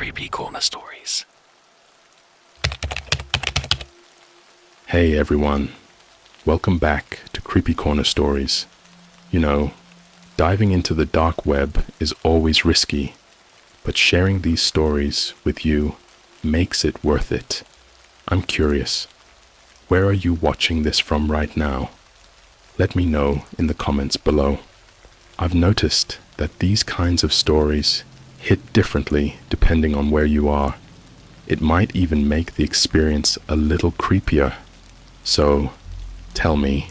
CreepyCorner stories. Hey everyone, welcome back to CreepyCorner stories. You know, diving into the dark web is always risky, but sharing these stories with you makes it worth it. I'm curious, where are you watching this from right now? Let me know in the comments below. I've noticed that these kinds of stories hit differently depending on where you are. It might even make the experience a little creepier. So, tell me,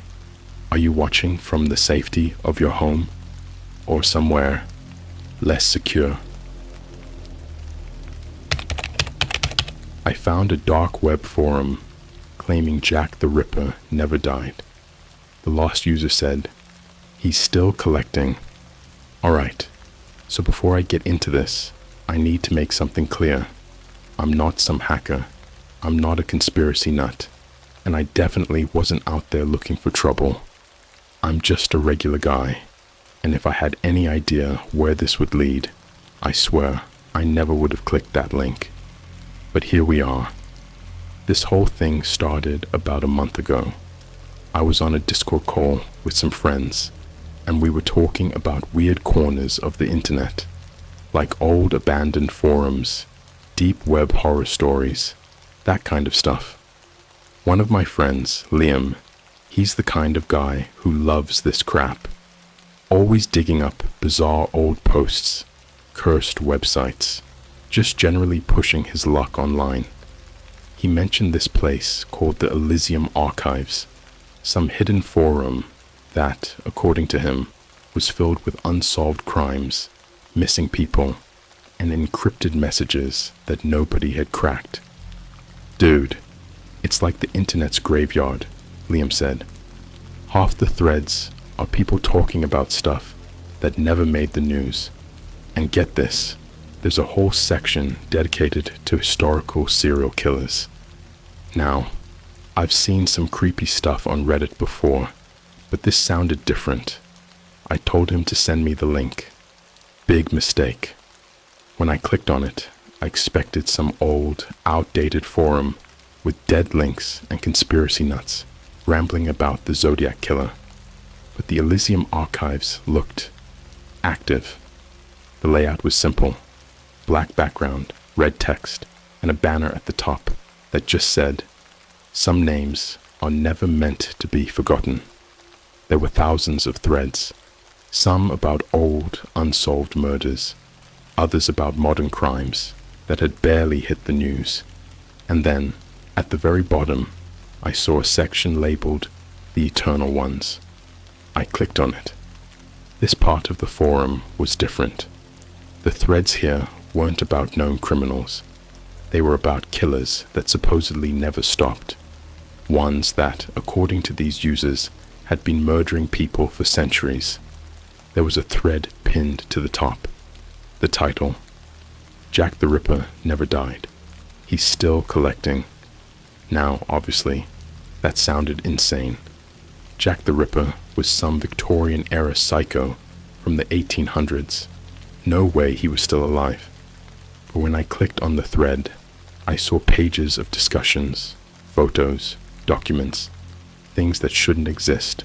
are you watching from the safety of your home or somewhere less secure? I found a dark web forum claiming Jack the Ripper never died. The lost user said, he's still collecting. Alright, so before I get into this, I need to make something clear. I'm not some hacker. I'm not a conspiracy nut. And I definitely wasn't out there looking for trouble. I'm just a regular guy. And if I had any idea where this would lead, I swear I never would have clicked that link. But here we are. This whole thing started about a month ago. I was on a Discord call with some friends, and we were talking about weird corners of the internet, like old abandoned forums, deep web horror stories, that kind of stuff. One of my friends, Liam, he's the kind of guy who loves this crap, always digging up bizarre old posts, cursed websites, just generally pushing his luck online. He mentioned this place called the Elysium Archives, some hidden forum that, according to him, was filled with unsolved crimes, missing people, and encrypted messages that nobody had cracked. Dude, it's like the internet's graveyard, Liam said. Half the threads are people talking about stuff that never made the news. And get this, there's a whole section dedicated to historical serial killers. Now, I've seen some creepy stuff on Reddit before, but this sounded different. I told him to send me the link. Big mistake. When I clicked on it, I expected some old, outdated forum with dead links and conspiracy nuts rambling about the Zodiac Killer. But the Elysium Archives looked active. The layout was simple. Black background, red text, and a banner at the top that just said, "Some names are never meant to be forgotten." There were thousands of threads, some about old, unsolved murders, others about modern crimes that had barely hit the news. And then, at the very bottom, I saw a section labeled The Eternal Ones. I clicked on it. This part of the forum was different. The threads here weren't about known criminals. They were about killers that supposedly never stopped. Ones that, according to these users, had been murdering people for centuries. There was a thread pinned to the top. The title, Jack the Ripper never died. He's still collecting. Now, obviously, that sounded insane. Jack the Ripper was some Victorian-era psycho from the 1800s. No way he was still alive. But when I clicked on the thread, I saw pages of discussions, photos, documents, things that shouldn't exist.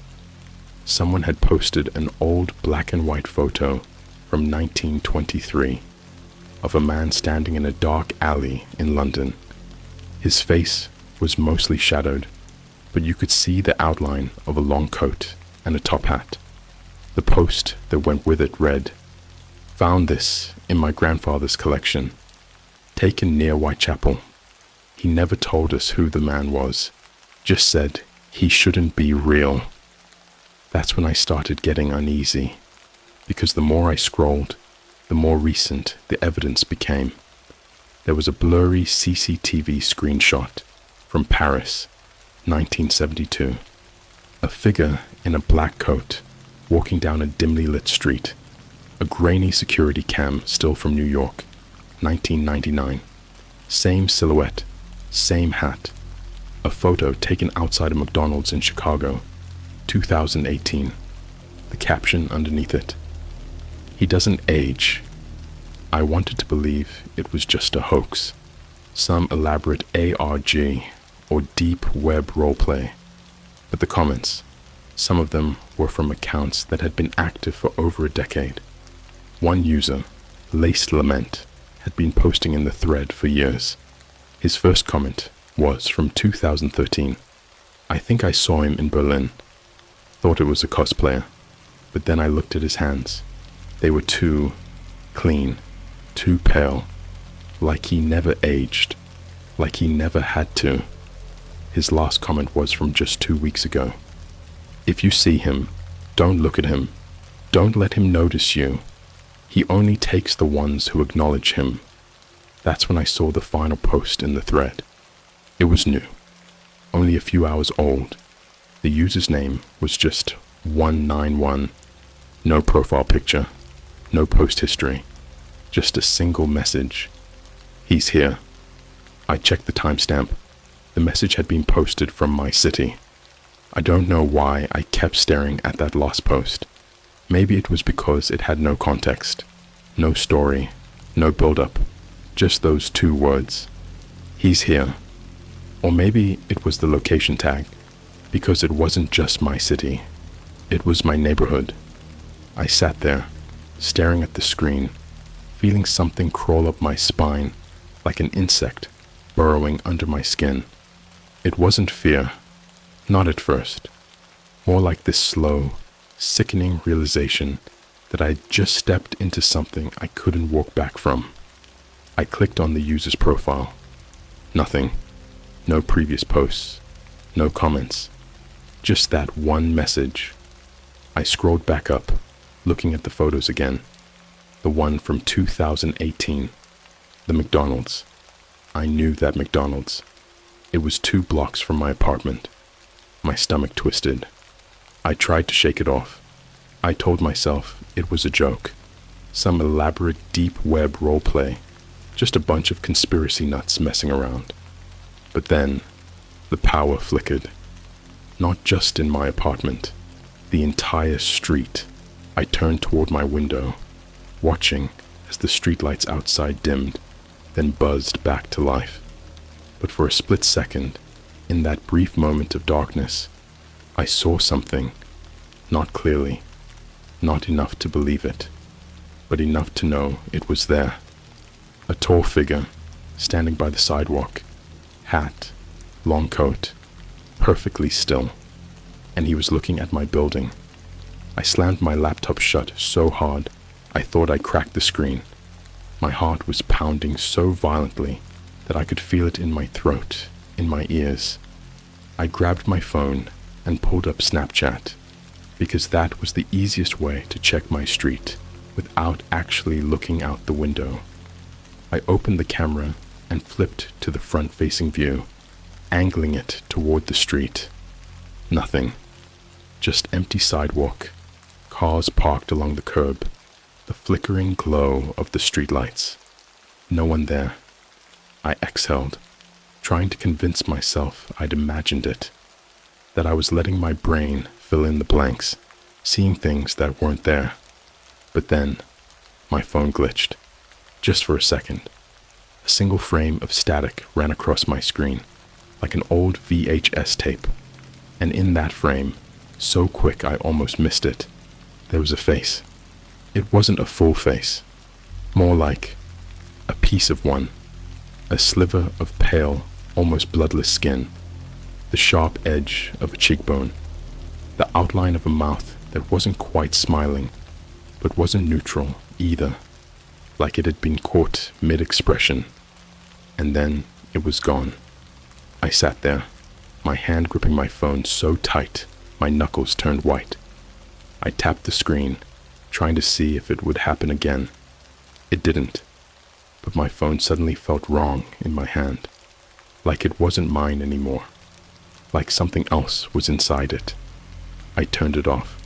Someone had posted an old black and white photo from 1923 of a man standing in a dark alley in London. His face was mostly shadowed, but you could see the outline of a long coat and a top hat. The post that went with it read, "Found this in my grandfather's collection. Taken near Whitechapel. He never told us who the man was. Just said he shouldn't be real." That's when I started getting uneasy, because the more I scrolled, the more recent the evidence became. There was a blurry CCTV screenshot from Paris, 1972. A figure in a black coat walking down a dimly lit street. A grainy security cam still from New York, 1999. Same silhouette, same hat. A photo taken outside a McDonald's in Chicago, 2018. The caption underneath it, "He doesn't age." I wanted to believe it was just a hoax, some elaborate ARG or deep web roleplay. But the comments, some of them were from accounts that had been active for over a decade. One user, Lace Lament, had been posting in the thread for years. His first comment was from 2013. I think I saw him in Berlin. Thought it was a cosplayer, but then I looked at his hands. They were too clean, too pale, like he never aged, like he never had to. His last comment was from just 2 weeks ago. If you see him, don't look at him. Don't let him notice you. He only takes the ones who acknowledge him. That's when I saw the final post in the thread. It was new, only a few hours old. The user's name was just 191. No profile picture, no post history, just a single message. He's here. I checked the timestamp. The message had been posted from my city. I don't know why I kept staring at that last post. Maybe it was because it had no context, no story, no build-up, just those 2 words. He's here. Or maybe it was the location tag, because it wasn't just my city. It was my neighborhood. I sat there, staring at the screen, feeling something crawl up my spine, like an insect burrowing under my skin. It wasn't fear, not at first. More like this slow, sickening realization that I had just stepped into something I couldn't walk back from. I clicked on the user's profile. Nothing. No previous posts. No comments. Just that one message. I scrolled back up, looking at the photos again. The one from 2018. The McDonald's. I knew that McDonald's. It was 2 blocks from my apartment. My stomach twisted. I tried to shake it off. I told myself it was a joke. Some elaborate deep web roleplay. Just a bunch of conspiracy nuts messing around. But then, the power flickered. Not just in my apartment. The entire street. I turned toward my window, watching as the streetlights outside dimmed, then buzzed back to life. But for a split second, in that brief moment of darkness, I saw something. Not clearly, not enough to believe it, but enough to know it was there. A tall figure, standing by the sidewalk, hat, long coat, perfectly still, and he was looking at my building. I slammed my laptop shut so hard, I thought I cracked the screen. My heart was pounding so violently that I could feel it in my throat, in my ears. I grabbed my phone and pulled up Snapchat, because that was the easiest way to check my street without actually looking out the window. I opened the camera and flipped to the front-facing view, angling it toward the street. Nothing. Just empty sidewalk, cars parked along the curb, the flickering glow of the streetlights. No one there. I exhaled, trying to convince myself I'd imagined it, that I was letting my brain fill in the blanks, seeing things that weren't there. But then, my phone glitched, just for a second. A single frame of static ran across my screen, like an old VHS tape, and in that frame, so quick I almost missed it, there was a face. It wasn't a full face, more like a piece of one, a sliver of pale, almost bloodless skin, the sharp edge of a cheekbone, the outline of a mouth that wasn't quite smiling, but wasn't neutral either, like it had been caught mid-expression, and then it was gone. I sat there, my hand gripping my phone so tight my knuckles turned white. I tapped the screen, trying to see if it would happen again. It didn't, but my phone suddenly felt wrong in my hand, like it wasn't mine anymore, like something else was inside it. I turned it off.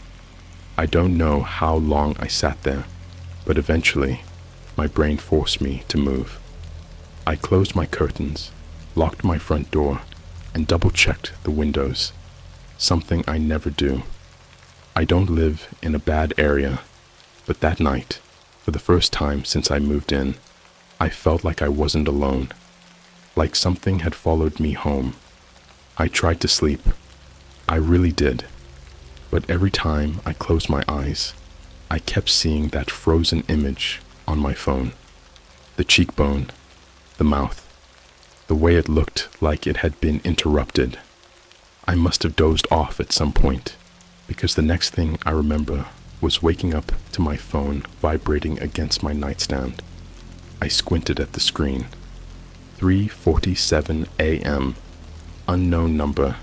I don't know how long I sat there, but eventually, my brain forced me to move. I closed my curtains, locked my front door, and double-checked the windows, something I never do. I don't live in a bad area, but that night, For the first time since I moved in, I felt like I wasn't alone, like something had followed me home. I tried to sleep. I really did. But every time I closed my eyes, I kept seeing that frozen image on my phone. The cheekbone, the mouth, the way it looked like it had been interrupted. I must have dozed off at some point, because the next thing I remember was waking up to my phone vibrating against my nightstand. I squinted at the screen. 3:47 a.m. Unknown number.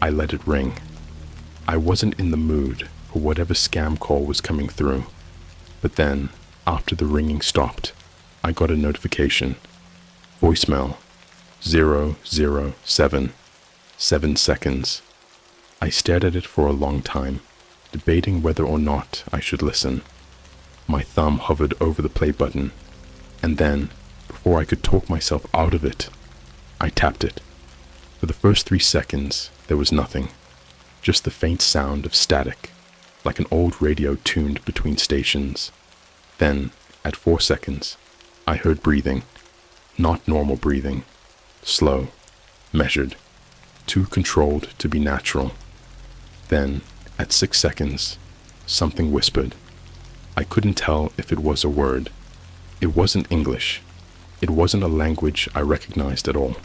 I let it ring. I wasn't in the mood for whatever scam call was coming through. But then, after the ringing stopped, I got a notification. Voicemail. 007. 7 seconds. I stared at it for a long time, debating whether or not I should listen. My thumb hovered over the play button, and then, before I could talk myself out of it, I tapped it. For the first 3 seconds, there was nothing, just the faint sound of static, like an old radio tuned between stations. Then, at 4 seconds, I heard breathing, not normal breathing, slow, measured, too controlled to be natural. Then, at 6 seconds, something whispered. I couldn't tell if it was a word. It wasn't English. It wasn't a language I recognized at all.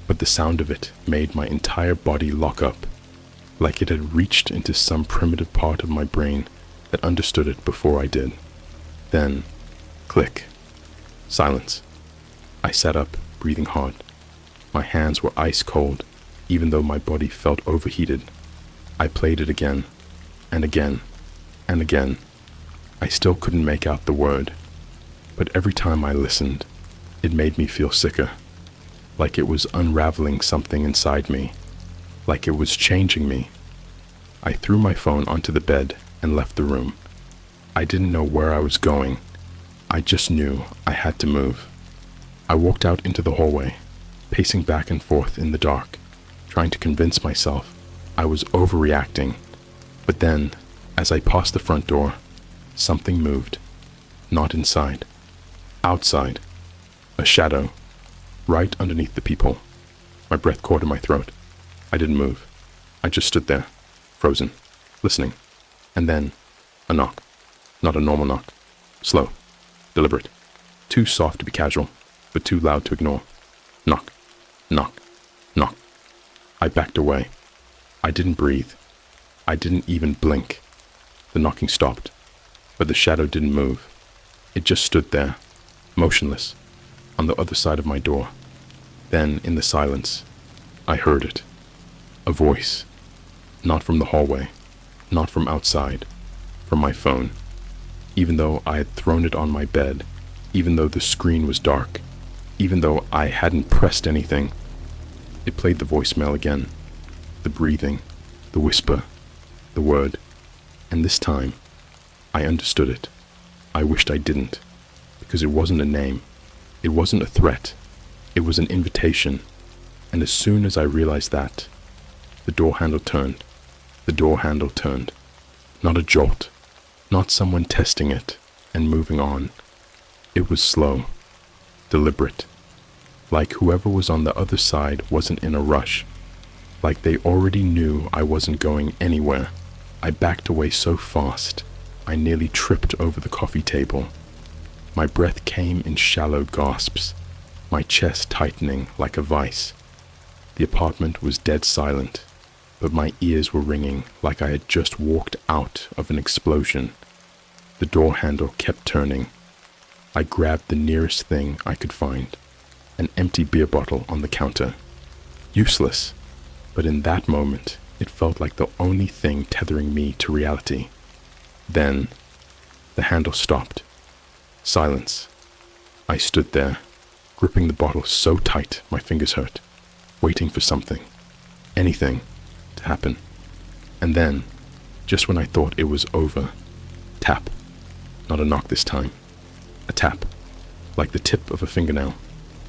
But the sound of it made my entire body lock up, like it had reached into some primitive part of my brain that understood it before I did. Then, click. Silence. I sat up, breathing hard. My hands were ice cold, even though my body felt overheated. I played it again, and again, and again. I still couldn't make out the word, but every time I listened, it made me feel sicker, like it was unraveling something inside me, like it was changing me. I threw my phone onto the bed and left the room. I didn't know where I was going. I just knew I had to move. I walked out into the hallway, pacing back and forth in the dark, trying to convince myself I was overreacting. But then, as I passed the front door, something moved. Not inside. Outside. A shadow. Right underneath the people. My breath caught in my throat. I didn't move. I just stood there, frozen, listening. And then, a knock. Not a normal knock. Slow. Deliberate. Too soft to be casual, but too loud to ignore. Knock. Knock. Knock. I backed away. I didn't breathe. I didn't even blink. The knocking stopped, but the shadow didn't move. It just stood there, motionless, on the other side of my door. Then, in the silence, I heard it. A voice. Not from the hallway, not from outside, from my phone. Even though I had thrown it on my bed, even though the screen was dark, even though I hadn't pressed anything, it played the voicemail again. The breathing, the whisper, the word. And this time, I understood it. I wished I didn't, because it wasn't a name. It wasn't a threat. It was an invitation. And as soon as I realized that, the door handle turned. The door handle turned. Not a jolt. Not someone testing it and moving on. It was slow, deliberate. Like whoever was on the other side wasn't in a rush. Like they already knew I wasn't going anywhere. I backed away so fast, I nearly tripped over the coffee table. My breath came in shallow gasps, my chest tightening like a vice. The apartment was dead silent, but my ears were ringing like I had just walked out of an explosion. The door handle kept turning. I grabbed the nearest thing I could find, an empty beer bottle on the counter. Useless, but in that moment, it felt like the only thing tethering me to reality. Then, the handle stopped. Silence. I stood there, gripping the bottle so tight my fingers hurt, waiting for something, anything, to happen. And then, just when I thought it was over, tap. Not a knock this time. A tap, like the tip of a fingernail,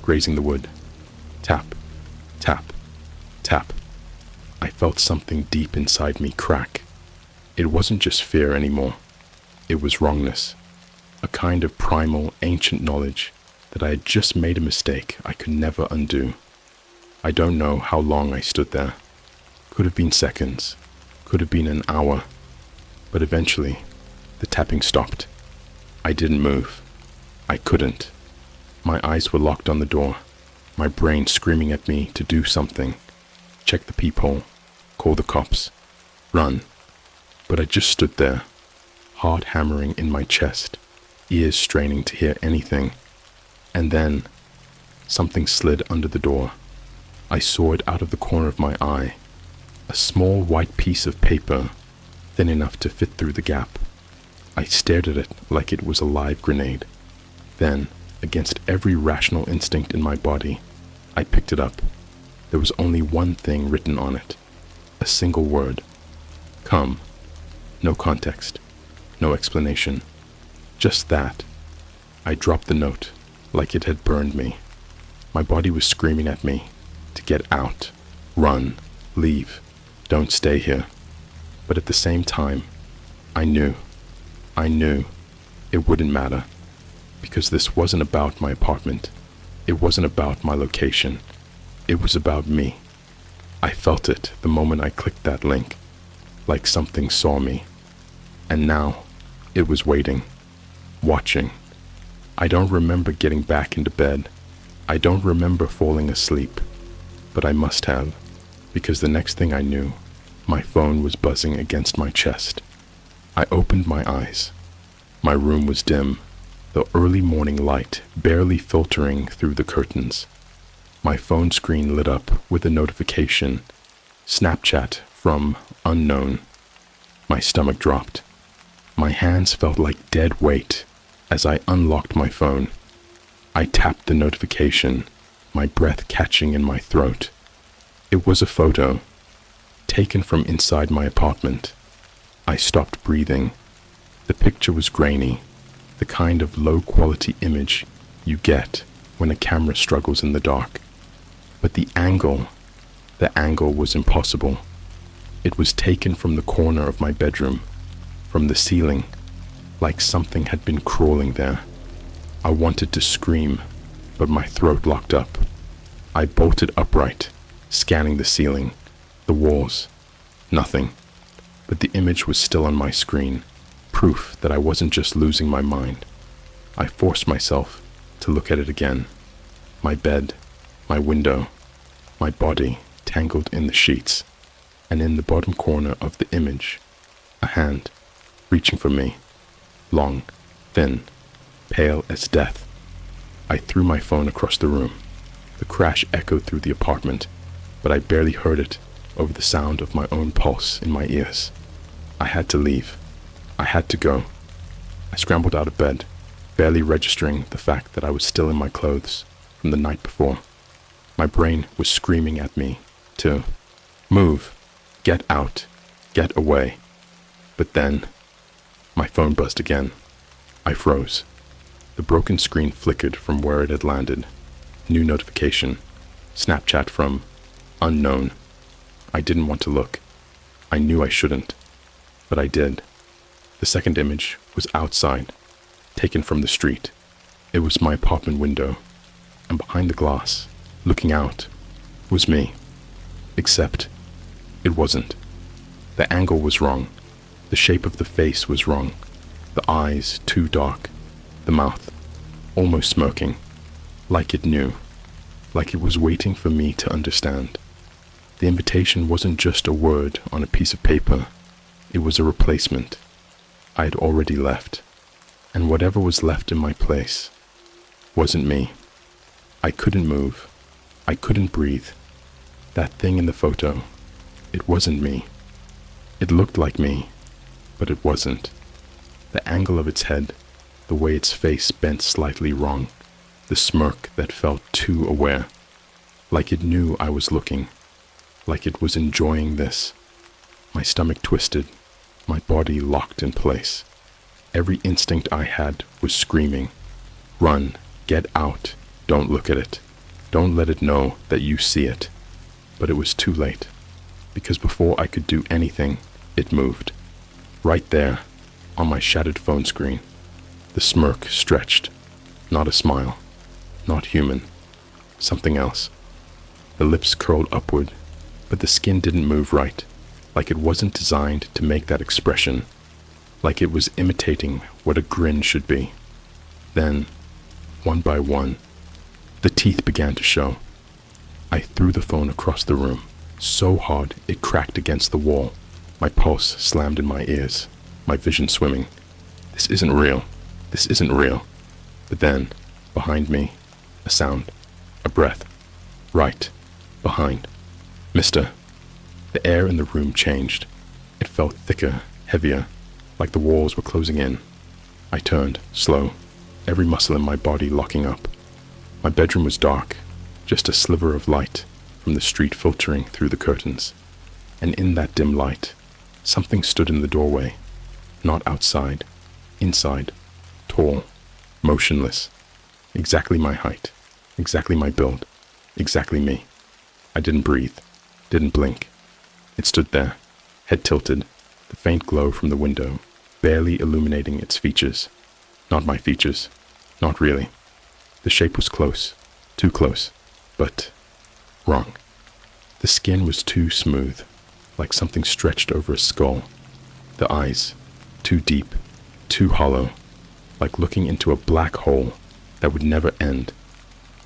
grazing the wood. Tap, tap, tap. I felt something deep inside me crack. It wasn't just fear anymore. It was wrongness. a kind of primal, ancient knowledge that I had just made a mistake I could never undo. I don't know how long I stood there. Could have been seconds, could have been an hour, but eventually, the tapping stopped. I didn't move. I couldn't. My eyes were locked on the door, my brain screaming at me to do something. Check the peephole, call the cops, run. But I just stood there, heart hammering in my chest, ears straining to hear anything. And then, something slid under the door. I saw it out of the corner of my eye. A small white piece of paper, thin enough to fit through the gap. I stared at it like it was a live grenade. Then, against every rational instinct in my body, I picked it up. There was only one thing written on it. A single word. Come. No context. No explanation. Just that. I dropped the note, like it had burned me. My body was screaming at me to get out, run, leave, don't stay here. But at the same time, I knew it wouldn't matter, because this wasn't about my apartment. It wasn't about my location. It was about me. I felt it the moment I clicked that link, like something saw me. And now, it was waiting, watching. I don't remember getting back into bed. I don't remember falling asleep, but I must have, because the next thing I knew, my phone was buzzing against my chest. I opened my eyes. My room was dim, the early morning light barely filtering through the curtains. My phone screen lit up with a notification, Snapchat from unknown. My stomach dropped. My hands felt like dead weight as I unlocked my phone. I tapped the notification, my breath catching in my throat. It was a photo, taken from inside my apartment. I stopped breathing. The picture was grainy, the kind of low-quality image you get when a camera struggles in the dark. But the angle was impossible. It was taken from the corner of my bedroom, from the ceiling, like something had been crawling there. I wanted to scream, but my throat locked up. I bolted upright, scanning the ceiling, the walls. Nothing. But the image was still on my screen, proof that I wasn't just losing my mind. I forced myself to look at it again. My bed, my window, my body tangled in the sheets, and in the bottom corner of the image, a hand reaching for me, long, thin, pale as death. I threw my phone across the room. The crash echoed through the apartment, but I barely heard it over the sound of my own pulse in my ears. I had to leave. I had to go. I scrambled out of bed, barely registering the fact that I was still in my clothes from the night before. My brain was screaming at me to move, get out, get away. But then, my phone buzzed again. I froze. The broken screen flickered from where it had landed. New notification. Snapchat from unknown. I didn't want to look. I knew I shouldn't, but I did. The second image was outside, taken from the street. It was my apartment window, and behind the glass, looking out, was me. Except, it wasn't. The angle was wrong. The shape of the face was wrong. The eyes too dark. The mouth, almost smirking, like it knew, like it was waiting for me to understand. The invitation wasn't just a word on a piece of paper. It was a replacement. I had already left, and whatever was left in my place wasn't me. I couldn't move. I couldn't breathe. That thing in the photo, it wasn't me. It looked like me, but it wasn't. The angle of its head, the way its face bent slightly wrong, the smirk that felt too aware, like it knew I was looking, like it was enjoying this. My stomach twisted, my body locked in place. Every instinct I had was screaming, run, get out, don't look at it, don't let it know that you see it. But it was too late, because before I could do anything, it moved. Right there, on my shattered phone screen. The smirk stretched. Not a smile. Not human. Something else. The lips curled upward, but the skin didn't move right, like it wasn't designed to make that expression, like it was imitating what a grin should be. Then, one by one, the teeth began to show. I threw the phone across the room, so hard it cracked against the wall. My pulse slammed in my ears, my vision swimming. This isn't real. This isn't real. But then, behind me, a sound, a breath. Right, behind. Mister. The air in the room changed. It felt thicker, heavier, like the walls were closing in. I turned, slow, every muscle in my body locking up. My bedroom was dark, just a sliver of light from the street filtering through the curtains. And in that dim light, something stood in the doorway. Not outside, inside, tall, motionless. Exactly my height, exactly my build, exactly me. I didn't breathe, didn't blink. It stood there, head tilted, the faint glow from the window barely illuminating its features. Not my features, not really. The shape was close, too close, but wrong. The skin was too smooth, like something stretched over a skull. The eyes, too deep, too hollow, like looking into a black hole that would never end.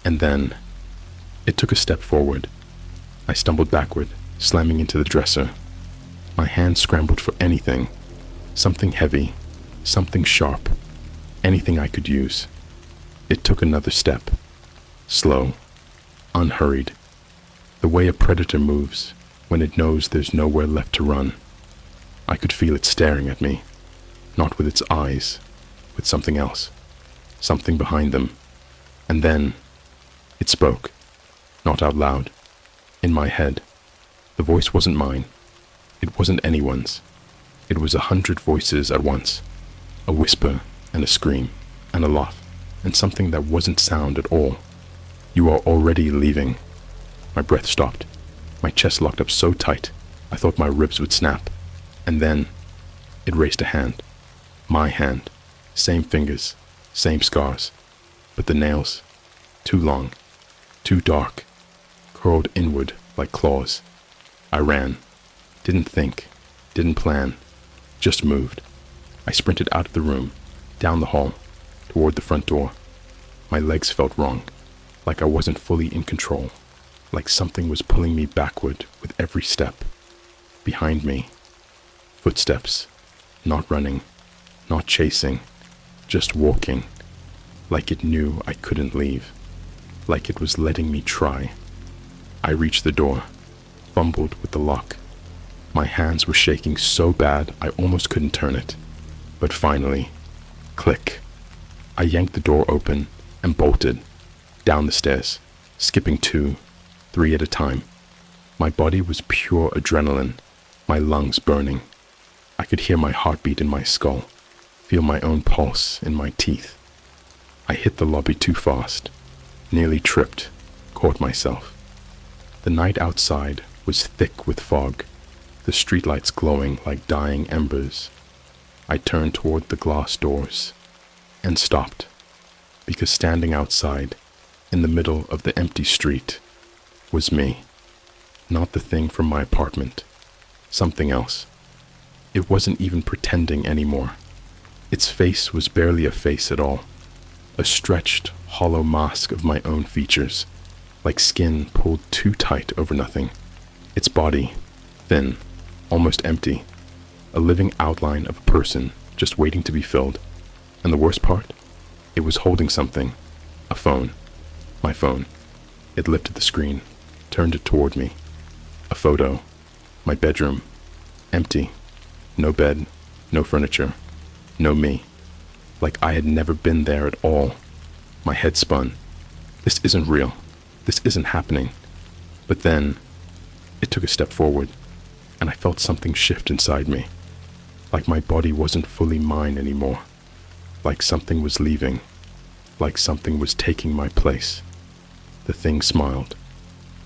And then, it took a step forward. I stumbled backward, slamming into the dresser. My hand scrambled for anything, something heavy, something sharp, anything I could use. It took another step, slow, unhurried, the way a predator moves when it knows there's nowhere left to run. I could feel it staring at me, not with its eyes, with something else, something behind them. And then, it spoke, not out loud, in my head. The voice wasn't mine. It wasn't anyone's. It was 100 voices at once, a whisper and a scream and a laugh and something that wasn't sound at all. You are already leaving. My breath stopped. My chest locked up so tight, I thought my ribs would snap. And then, it raised a hand. My hand. Same fingers, same scars. But the nails, too long, too dark, curled inward like claws. I ran. Didn't think, didn't plan, just moved. I sprinted out of the room, down the hall, toward the front door. My legs felt wrong, like I wasn't fully in control, like something was pulling me backward with every step. Behind me, footsteps, not running, not chasing, just walking, like it knew I couldn't leave, like it was letting me try. I reached the door, fumbled with the lock. My hands were shaking so bad I almost couldn't turn it. But finally, click. I yanked the door open and bolted, down the stairs, skipping 2, 3 at a time. My body was pure adrenaline, my lungs burning. I could hear my heartbeat in my skull, feel my own pulse in my teeth. I hit the lobby too fast, nearly tripped, caught myself. The night outside was thick with fog, the streetlights glowing like dying embers. I turned toward the glass doors and stopped, because standing outside, in the middle of the empty street, was me. Not the thing from my apartment, something else. It wasn't even pretending anymore. Its face was barely a face at all, a stretched, hollow mask of my own features, like skin pulled too tight over nothing. Its body, thin, almost empty, a living outline of a person just waiting to be filled. And the worst part? It was holding something, a phone, my phone. It lifted the screen, turned it toward me. A photo, my bedroom, empty, no bed, no furniture, no me, like I had never been there at all. My head spun. This isn't real. This isn't happening. But then, it took a step forward, and I felt something shift inside me, like my body wasn't fully mine anymore, like something was leaving, like something was taking my place. The thing smiled,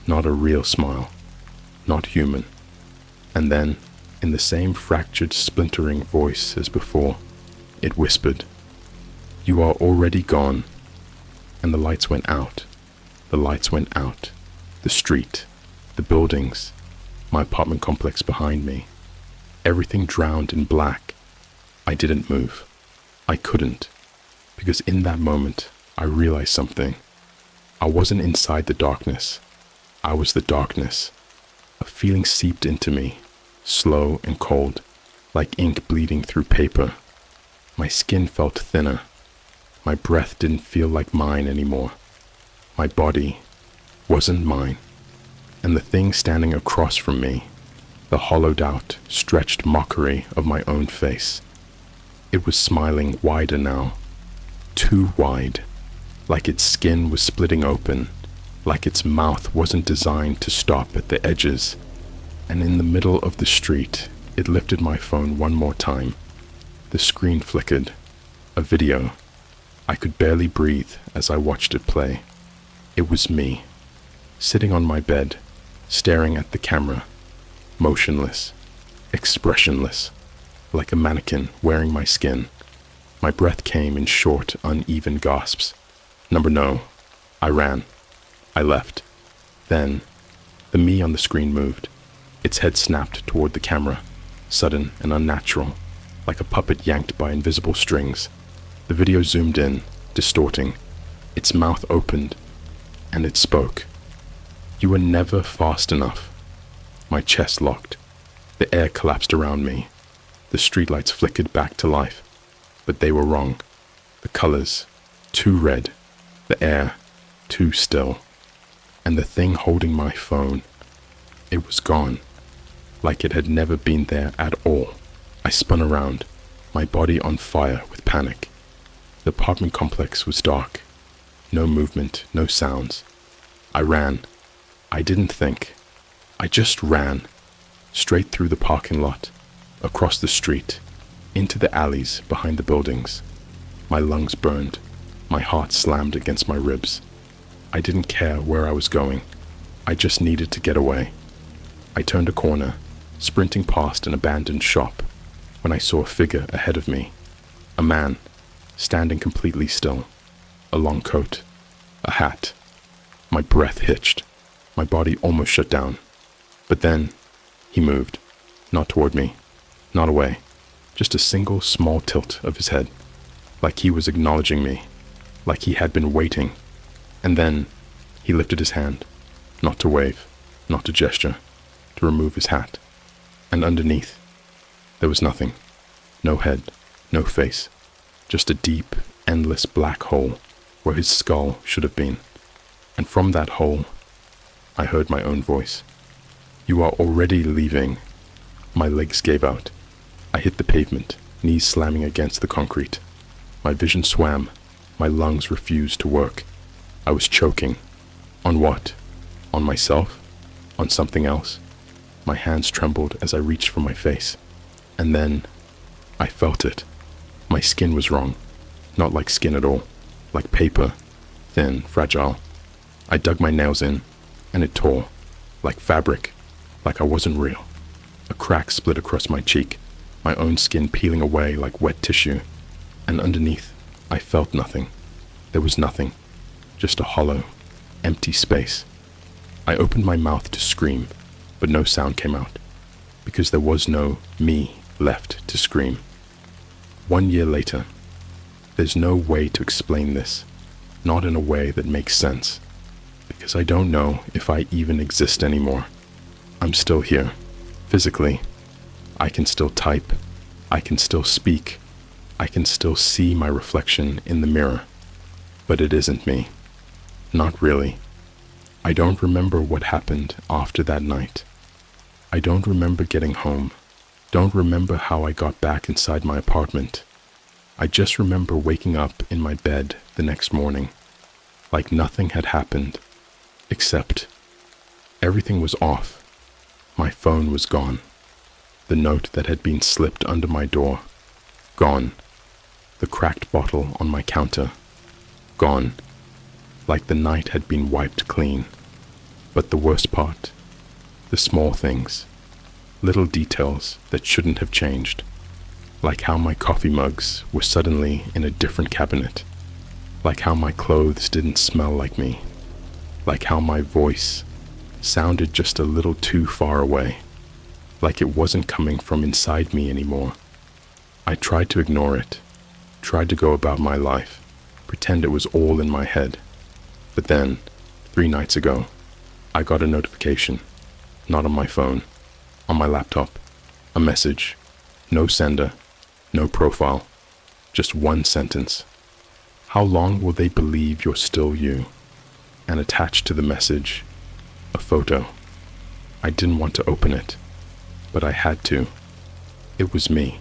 not a real smile, not human. And then, in the same fractured, splintering voice as before, it whispered, You are already gone. And the lights went out. The lights went out. The street, the buildings, my apartment complex behind me. Everything drowned in black. I didn't move. I couldn't. Because in that moment, I realized something. I wasn't inside the darkness. I was the darkness. A feeling seeped into me, slow and cold, like ink bleeding through paper. My skin felt thinner. My breath didn't feel like mine anymore. My body wasn't mine. And the thing standing across from me, the hollowed out, stretched mockery of my own face. It was smiling wider now, too wide, like its skin was splitting open, like its mouth wasn't designed to stop at the edges. And in the middle of the street, it lifted my phone one more time. The screen flickered. A video. I could barely breathe as I watched it play. It was me, sitting on my bed, staring at the camera, motionless, expressionless, like a mannequin wearing my skin. My breath came in short, uneven gasps. No. I ran. I left. Then, the me on the screen moved. Its head snapped toward the camera, sudden and unnatural, like a puppet yanked by invisible strings. The video zoomed in, distorting. Its mouth opened, and it spoke. You were never fast enough. My chest locked. The air collapsed around me. The streetlights flickered back to life. But they were wrong. The colors, too red. The air, too still. And the thing holding my phone, it was gone. Like it had never been there at all. I spun around, my body on fire with panic. The apartment complex was dark. No movement, no sounds. I ran. I didn't think. I just ran. Straight through the parking lot, across the street, into the alleys behind the buildings. My lungs burned. My heart slammed against my ribs. I didn't care where I was going. I just needed to get away. I turned a corner, sprinting past an abandoned shop, when I saw a figure ahead of me. A man, standing completely still. A long coat. A hat. My breath hitched. My body almost shut down. But then, he moved. Not toward me. Not away. Just a single small tilt of his head. Like he was acknowledging me. Like he had been waiting. And then, he lifted his hand. Not to wave. Not to gesture. To remove his hat. And underneath, there was nothing. No head. No face. Just a deep, endless black hole where his skull should have been. And from that hole, I heard my own voice. You are already leaving. My legs gave out. I hit the pavement, knees slamming against the concrete. My vision swam. My lungs refused to work. I was choking. On what? On myself? On something else? My hands trembled as I reached for my face. And then, I felt it. My skin was wrong. Not like skin at all. Like paper. Thin, fragile. I dug my nails in, and it tore. Like fabric. Like I wasn't real. A crack split across my cheek, my own skin peeling away like wet tissue. And underneath, I felt nothing. There was nothing. Just a hollow, empty space. I opened my mouth to scream, but no sound came out, because there was no me left to scream. 1 year later, there's no way to explain this, not in a way that makes sense, because I don't know if I even exist anymore. I'm still here, physically. I can still type. I can still speak. I can still see my reflection in the mirror. But it isn't me. Not really. I don't remember what happened after that night. I don't remember getting home. Don't remember how I got back inside my apartment. I just remember waking up in my bed the next morning, like nothing had happened, except everything was off. My phone was gone. The note that had been slipped under my door, gone. The cracked bottle on my counter, gone. Like the night had been wiped clean. But the worst part, the small things, little details that shouldn't have changed, Like how my coffee mugs were suddenly in a different cabinet. Like how my clothes didn't smell like me. Like how my voice sounded just a little too far away. Like it wasn't coming from inside me anymore. I tried to ignore it, tried to go about my life, pretend it was all in my head. But then, 3 nights ago, I got a notification, not on my phone, on my laptop, a message, no sender, no profile, just one sentence. How long will they believe you're still you? And attached to the message, a photo. I didn't want to open it, but I had to. It was me,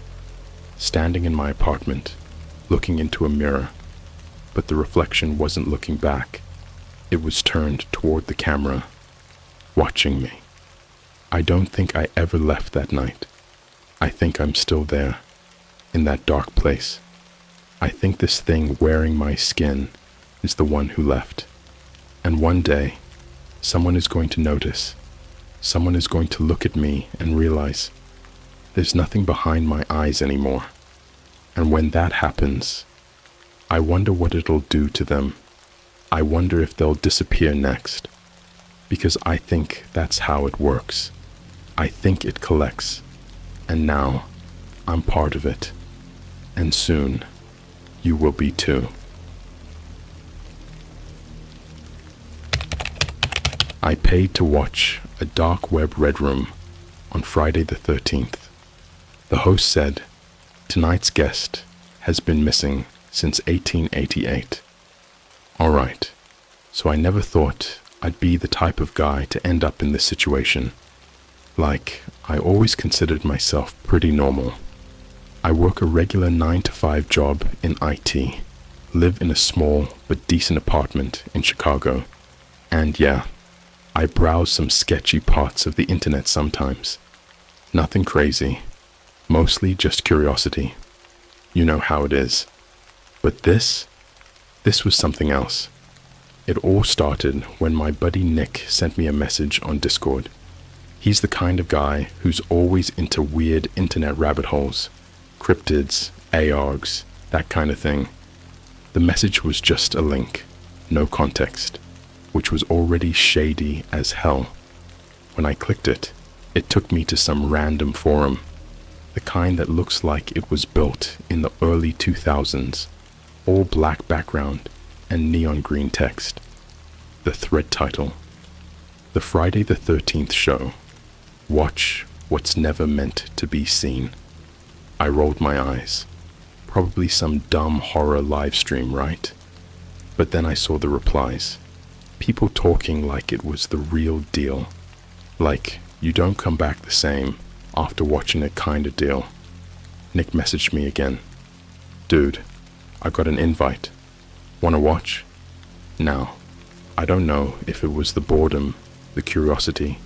standing in my apartment, looking into a mirror, but the reflection wasn't looking back. It was turned toward the camera, watching me. I don't think I ever left that night. I think I'm still there, in that dark place. I think this thing wearing my skin is the one who left. And one day, someone is going to notice. Someone is going to look at me and realize there's nothing behind my eyes anymore. And when that happens, I wonder what it'll do to them. I wonder if they'll disappear next. Because I think that's how it works. I think it collects. And now, I'm part of it. And soon, you will be too. I paid to watch a dark web red room on Friday the 13th. The host said, tonight's guest has been missing since 1888. All right, so I never thought I'd be the type of guy to end up in this situation. Like, I always considered myself pretty normal. I work a regular 9-to-5 job in IT, live in a small but decent apartment in Chicago, and yeah, I browse some sketchy parts of the internet sometimes. Nothing crazy, mostly just curiosity. You know how it is. But this was something else. It all started when my buddy Nick sent me a message on Discord. He's the kind of guy who's always into weird internet rabbit holes, cryptids, ARGs, that kind of thing. The message was just a link, no context, which was already shady as hell. When I clicked it, it took me to some random forum, the kind that looks like it was built in the early 2000s, all black background and neon green text. The thread title, The Friday the 13th Show. Watch what's never meant to be seen. I rolled my eyes. Probably some dumb horror live stream, right? But then I saw the replies. People talking like it was the real deal. Like, you don't come back the same after watching it kind of deal. Nick messaged me again. Dude, I got an invite. Wanna watch? Now, I don't know if it was the boredom, the curiosity,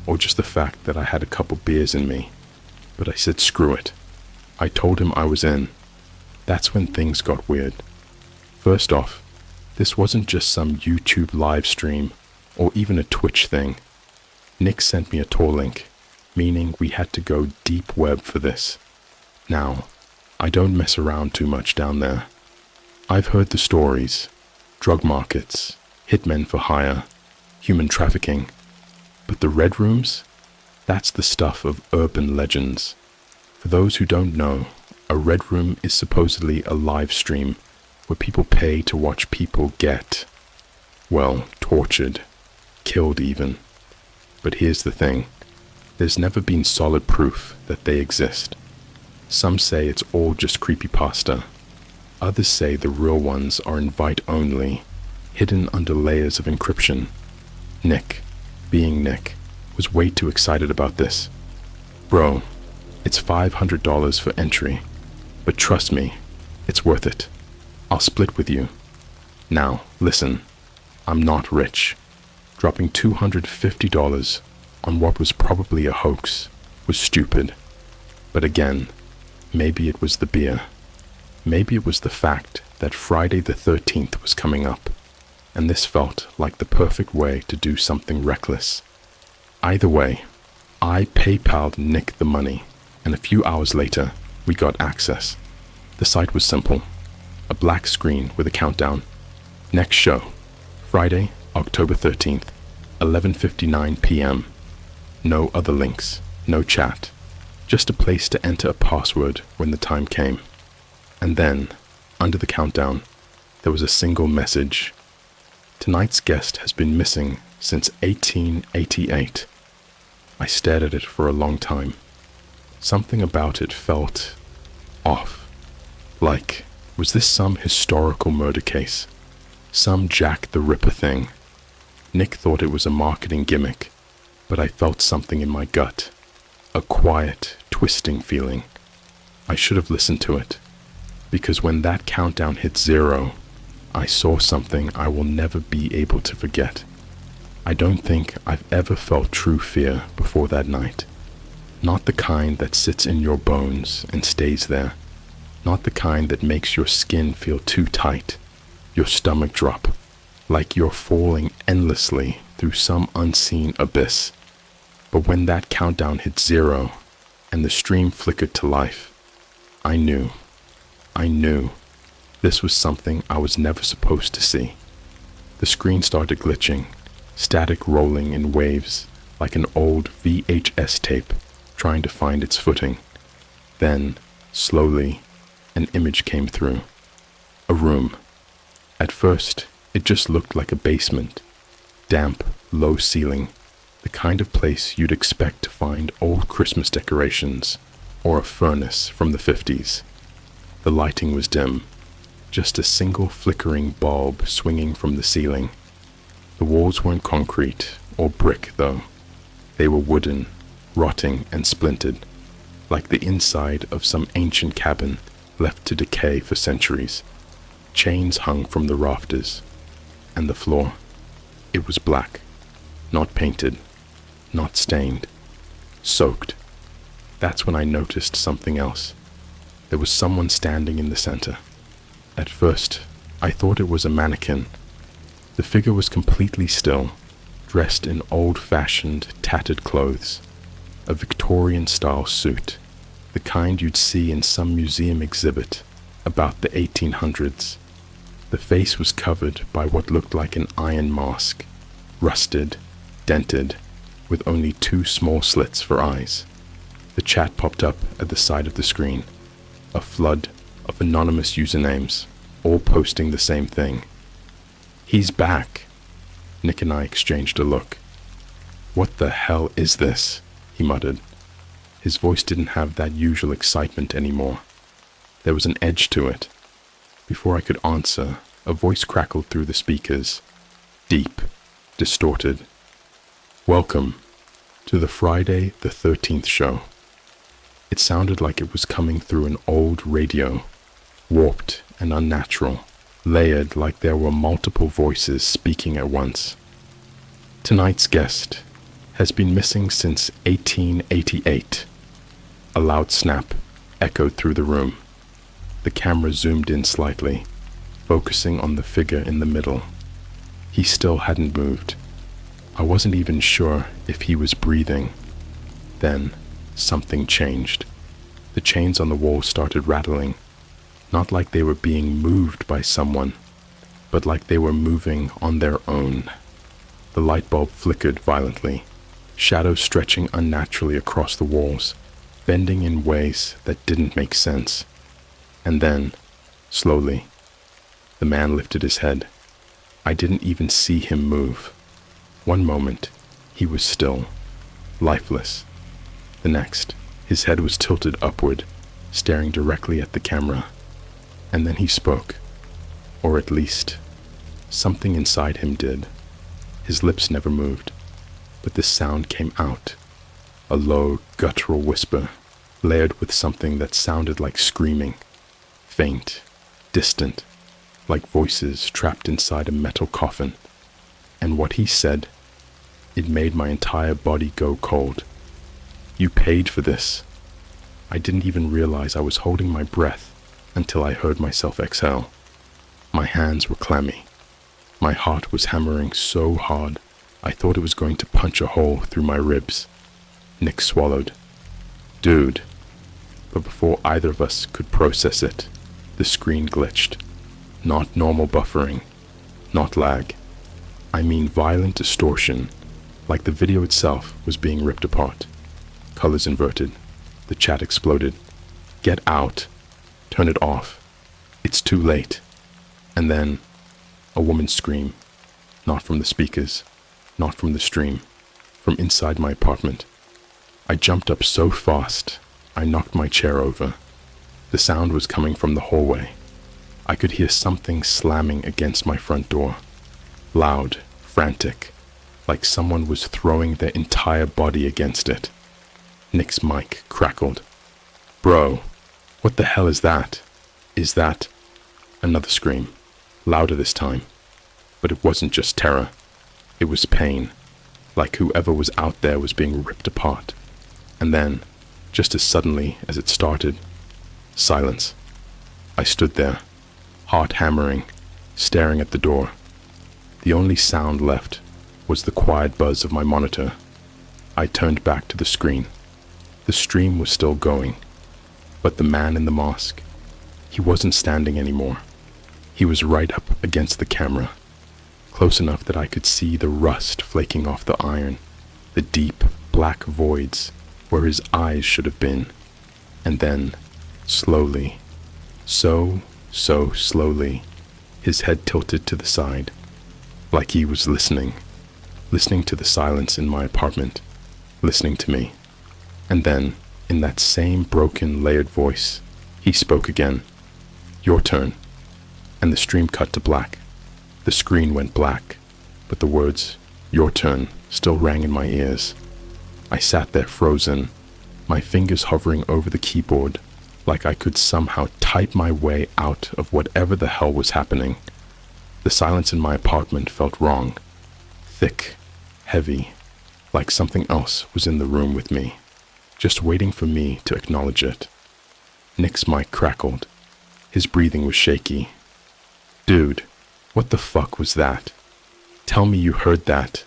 or just the fact that I had a couple beers in me, but I said screw it. I told him I was in. That's when things got weird. First off, this wasn't just some YouTube live stream or even a Twitch thing. Nick sent me a Tor link, meaning we had to go deep web for this. Now, I don't mess around too much down there. I've heard the stories, drug markets, hitmen for hire, human trafficking, but the red rooms? That's the stuff of urban legends. For those who don't know, a red room is supposedly a live stream where people pay to watch people get, well, tortured, killed even. But here's the thing, there's never been solid proof that they exist. Some say it's all just creepypasta. Others say the real ones are invite only, hidden under layers of encryption. Nick, being Nick, was way too excited about this. Bro, it's $500 for entry, but trust me, it's worth it. I'll split with you. Now, listen, I'm not rich. Dropping $250 on what was probably a hoax was stupid. But again, maybe it was the beer. Maybe it was the fact that Friday the 13th was coming up, and this felt like the perfect way to do something reckless. Either way, I PayPal'd Nick the money, and a few hours later, We got access. The site was simple. A black screen with a countdown. Next show, Friday, October 13th, 11:59 p.m. No other links, no chat. Just a place to enter a password when the time came. And then, under the countdown, there was a single message. Tonight's guest has been missing since 1888. I stared at it for a long time. Something about it felt off. Like, was this some historical murder case? Some Jack the Ripper thing? Nick thought it was a marketing gimmick, but I felt something in my gut. A quiet, twisting feeling. I should have listened to it, because when that countdown hit 0, I saw something I will never be able to forget. I don't think I've ever felt true fear before that night. Not the kind that sits in your bones and stays there. Not the kind that makes your skin feel too tight, your stomach drop, like you're falling endlessly through some unseen abyss. But when that countdown hit 0 and the stream flickered to life, I knew this was something I was never supposed to see. The screen started glitching, static rolling in waves like an old VHS tape trying to find its footing. Then, slowly, an image came through. A room. At first, it just looked like a basement. Damp, low ceiling. The kind of place you'd expect to find old Christmas decorations or a furnace from the 50s. The lighting was dim, just a single flickering bulb swinging from the ceiling. The walls weren't concrete or brick, though. They were wooden, rotting and splintered, like the inside of some ancient cabin left to decay for centuries. Chains hung from the rafters, and the floor, it was black, not painted, not stained, soaked. That's when I noticed something else. There was someone standing in the center. At first, I thought it was a mannequin. The figure was completely still, dressed in old-fashioned, tattered clothes. A Victorian-style suit, the kind you'd see in some museum exhibit about the 1800s. The face was covered by what looked like an iron mask, rusted, dented, with only 2 small slits for eyes. The chat popped up at the side of the screen, a flood of anonymous usernames, all posting the same thing. "He's back." Nick and I exchanged a look. "What the hell is this?" he muttered. His voice didn't have that usual excitement anymore. There was an edge to it. Before I could answer, a voice crackled through the speakers, deep, distorted. "Welcome to the Friday the 13th show." It sounded like it was coming through an old radio, warped and unnatural, layered like there were multiple voices speaking at once. "Tonight's guest has been missing since 1888. A loud snap echoed through the room. The camera zoomed in slightly, focusing on the figure in the middle. He still hadn't moved. I wasn't even sure if he was breathing. Then, something changed. The chains on the wall started rattling, not like they were being moved by someone, but like they were moving on their own. The light bulb flickered violently, shadows stretching unnaturally across the walls, bending in ways that didn't make sense. And then, slowly, the man lifted his head. I didn't even see him move. One moment, he was still, lifeless. The next, his head was tilted upward, staring directly at the camera. And then he spoke, or at least, something inside him did. His lips never moved, but the sound came out, a low, guttural whisper, layered with something that sounded like screaming, faint, distant, like voices trapped inside a metal coffin. And what he said, it made my entire body go cold. "You paid for this." I didn't even realize I was holding my breath until I heard myself exhale. My hands were clammy. My heart was hammering so hard, I thought it was going to punch a hole through my ribs. Nick swallowed. "Dude." but before either of us could process it, the screen glitched. Not normal buffering, not lag. I mean violent distortion, like the video itself was being ripped apart. Colors inverted. The chat exploded. Get out. Turn it off. It's too late. And then, a woman's scream. Not from the speakers, not from the stream, from inside my apartment. I jumped up so fast, I knocked my chair over. The sound was coming from the hallway. I could hear something slamming against my front door. Loud, frantic, like someone was throwing their entire body against it. Nick's mic crackled. Bro, what the hell is that? Is that... Another scream, louder this time. But it wasn't just terror. It was pain, like whoever was out there was being ripped apart. And then, just as suddenly as it started, silence. I stood there, heart hammering, staring at the door. The only sound left was the quiet buzz of my monitor. I turned back to the screen. The stream was still going, but the man in the mask, he wasn't standing anymore. He was right up against the camera, close enough that I could see the rust flaking off the iron, the deep, black voids where his eyes should have been. And then, slowly, so slowly, his head tilted to the side, like he was listening to the silence in my apartment, listening to me. And then, in that same broken, layered voice, he spoke again. Your turn. And the stream cut to black. The screen went black, but the words, your turn, still rang in my ears. I sat there frozen, my fingers hovering over the keyboard, like I could somehow type my way out of whatever the hell was happening. The silence in my apartment felt wrong, thick, heavy, like something else was in the room with me, just waiting for me to acknowledge it. Nick's mic crackled. His breathing was shaky. Dude, what the fuck was that? Tell me you heard that.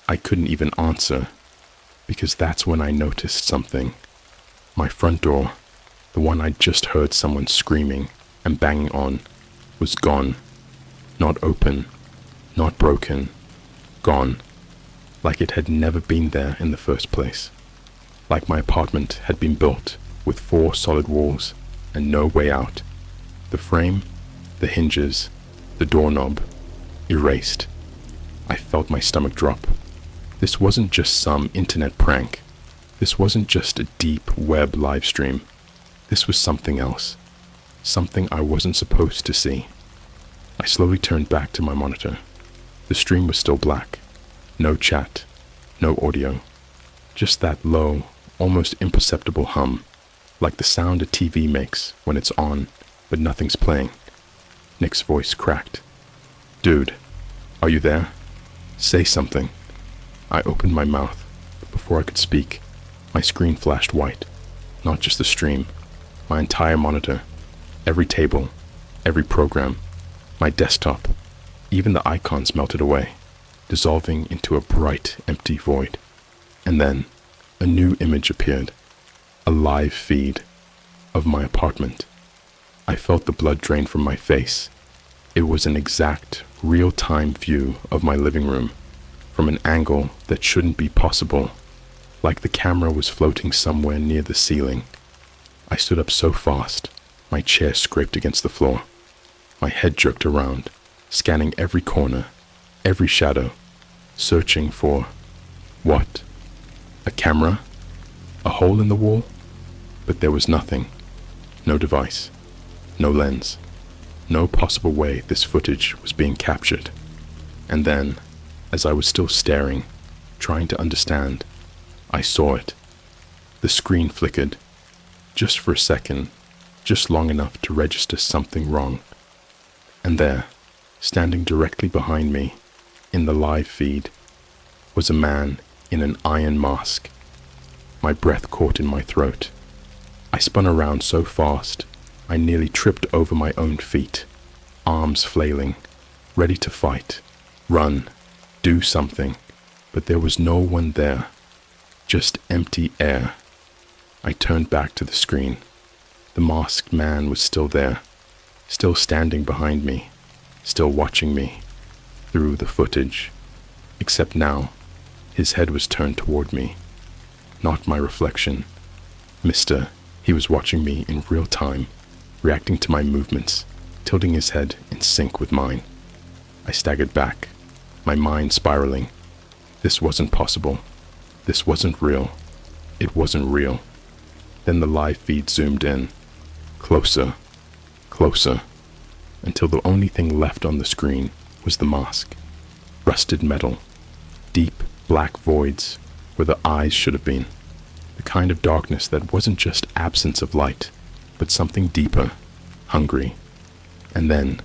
I couldn't even answer, because that's when I noticed something. My front door, the one I'd just heard someone screaming and banging on, was gone. Not open, not broken, gone. Like it had never been there in the first place. Like my apartment had been built with 4 solid walls and no way out. The frame, the hinges, the doorknob, erased. I felt my stomach drop. This wasn't just some internet prank. This wasn't just a deep web live stream. This was something else. Something I wasn't supposed to see. I slowly turned back to my monitor. The stream was still black. No chat, no audio. Just that low, almost imperceptible hum, like the sound a TV makes when it's on, but nothing's playing. Nick's voice cracked. Dude, are you there? Say something. I opened my mouth, but before I could speak, my screen flashed white. Not just the stream, my entire monitor, every table, every program, my desktop, even the icons melted away, dissolving into a bright, empty void. And then, a new image appeared, a live feed of my apartment. I felt the blood drain from my face. It was an exact, real-time view of my living room, from an angle that shouldn't be possible, like the camera was floating somewhere near the ceiling. I stood up so fast, my chair scraped against the floor. My head jerked around, scanning every corner, every shadow, searching for... what? A camera? A hole in the wall? But there was nothing. No device. No lens. No possible way this footage was being captured. And then, as I was still staring, trying to understand, I saw it. The screen flickered. Just for a second, just long enough to register something wrong. And there, standing directly behind me, in the live feed, was a man in an iron mask. My breath caught in my throat. I spun around so fast, I nearly tripped over my own feet, arms flailing, ready to fight, run, do something, but there was no one there, just empty air. I turned back to the screen. The masked man was still there, still standing behind me, still watching me through the footage, except now his head was turned toward me, not my reflection. He was watching me in real time, reacting to my movements, tilting his head in sync with mine. I staggered back, my mind spiraling. This wasn't possible. This wasn't real. It wasn't real. Then the live feed zoomed in, closer, closer, until the only thing left on the screen was the mask. Rusted metal, deep black voids where the eyes should have been. The kind of darkness that wasn't just absence of light, but something deeper, hungry. And then,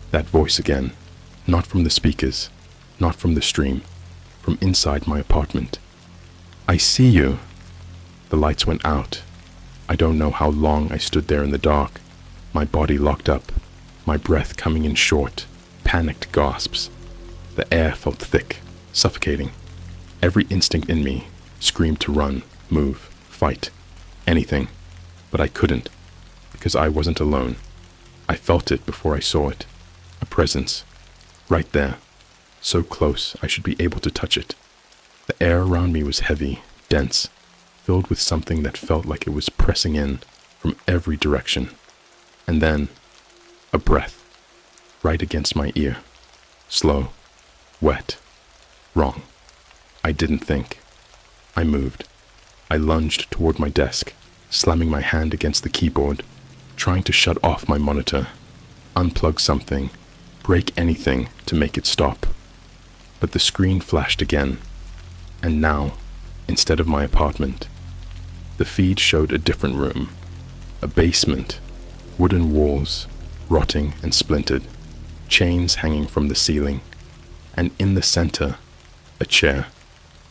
that voice again, not from the speakers, not from the stream, from inside my apartment. "I see you." The lights went out. I don't know how long I stood there in the dark, my body locked up, my breath coming in short, panicked gasps. The air felt thick, suffocating. Every instinct in me screamed to run, move, fight, anything, but I couldn't, because I wasn't alone. I felt it before I saw it, a presence, right there, so close I should be able to touch it. The air around me was heavy, dense, filled with something that felt like it was pressing in from every direction. And then, a breath, right against my ear, slow, wet, wrong. I didn't think. I moved. I lunged toward my desk, slamming my hand against the keyboard, trying to shut off my monitor, unplug something, break anything to make it stop. But the screen flashed again, and now, instead of my apartment, the feed showed a different room, a basement, wooden walls, rotting and splintered, chains hanging from the ceiling, and in the center, a chair,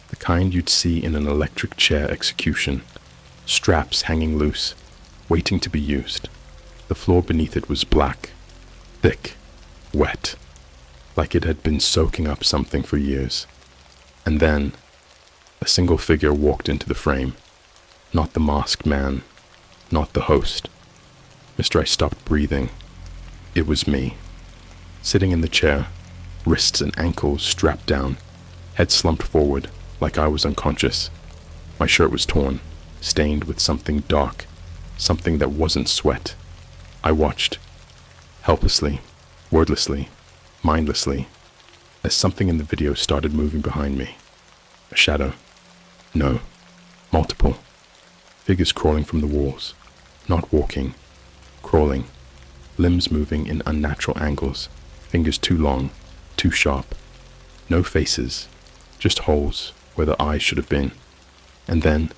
the kind you'd see in an electric chair execution, straps hanging loose, waiting to be used. The floor beneath it was black, thick, wet, like it had been soaking up something for years. And then, a single figure walked into the frame. Not the masked man, not the host. I stopped breathing. It was me, sitting in the chair, wrists and ankles strapped down, head slumped forward like I was unconscious. My shirt was torn, stained with something dark, something that wasn't sweat. I watched, helplessly, wordlessly, mindlessly, as something in the video started moving behind me. A shadow. No, multiple. Figures crawling from the walls, not walking, crawling, limbs moving in unnatural angles, fingers too long, too sharp. No faces, just holes where the eyes should have been. And then,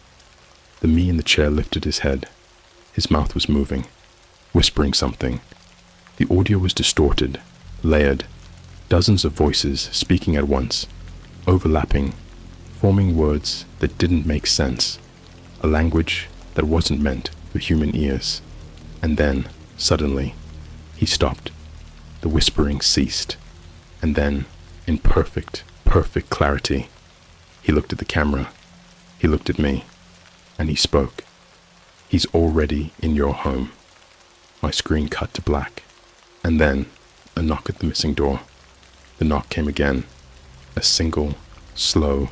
the me in the chair lifted his head. His mouth was moving, whispering something. The audio was distorted, layered, dozens of voices speaking at once, overlapping, forming words that didn't make sense, a language that wasn't meant for human ears. And then, suddenly, he stopped. The whispering ceased. And then, in perfect clarity, he looked at the camera, he looked at me, and he spoke. "He's already in your home." My screen cut to black, and then a knock at the missing door. The knock came again, a single, slow,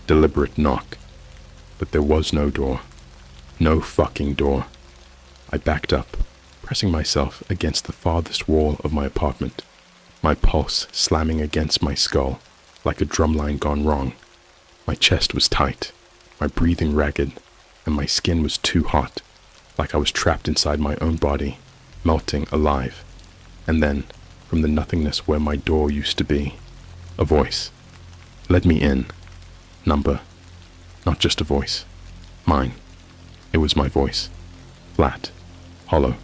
deliberate knock, but there was no door. No fucking door. I backed up, pressing myself against the farthest wall of my apartment, my pulse slamming against my skull like a drumline gone wrong. My chest was tight, my breathing ragged, and my skin was too hot, like I was trapped inside my own body, melting alive. And then, from the nothingness where my door used to be, a voice. Let me in. Number. Not just a voice. Mine. It was my voice. Flat. Hollow.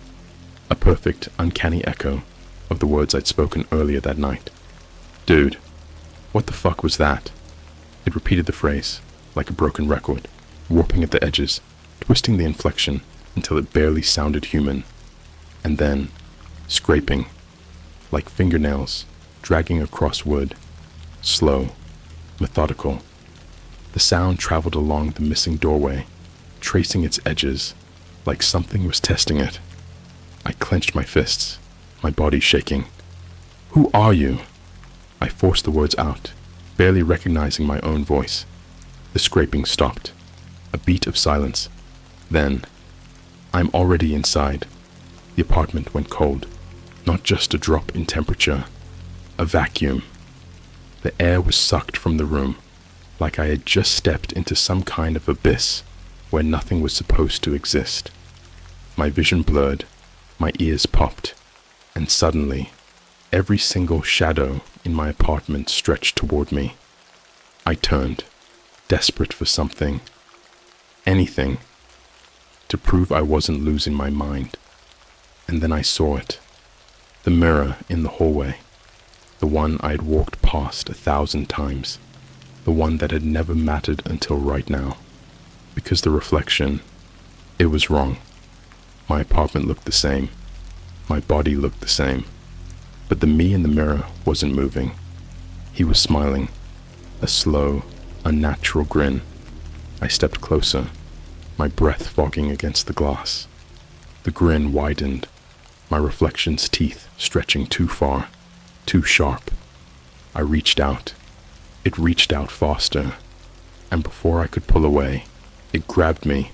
A perfect, uncanny echo of the words I'd spoken earlier that night. "Dude, what the fuck was that?" It repeated the phrase, like a broken record, warping at the edges, twisting the inflection until it barely sounded human. And then, scraping, like fingernails, dragging across wood, slow, methodical. The sound traveled along the missing doorway, tracing its edges, like something was testing it. I clenched my fists, my body shaking. "Who are you?" I forced the words out, barely recognizing my own voice. The scraping stopped. A beat of silence. Then, "I'm already inside." The apartment went cold. Not just a drop in temperature, a vacuum. The air was sucked from the room, like I had just stepped into some kind of abyss where nothing was supposed to exist. My vision blurred, my ears popped, and suddenly, every single shadow in my apartment stretched toward me. I turned, desperate for something, anything, to prove I wasn't losing my mind. And then I saw it. The mirror in the hallway. The one I had walked past 1,000 times. The one that had never mattered until right now. Because the reflection, it was wrong. My apartment looked the same. My body looked the same. But the me in the mirror wasn't moving. He was smiling. A slow, unnatural grin. I stepped closer, my breath fogging against the glass. The grin widened, my reflection's teeth stretching too far, too sharp. I reached out. It reached out faster, and before I could pull away, it grabbed me.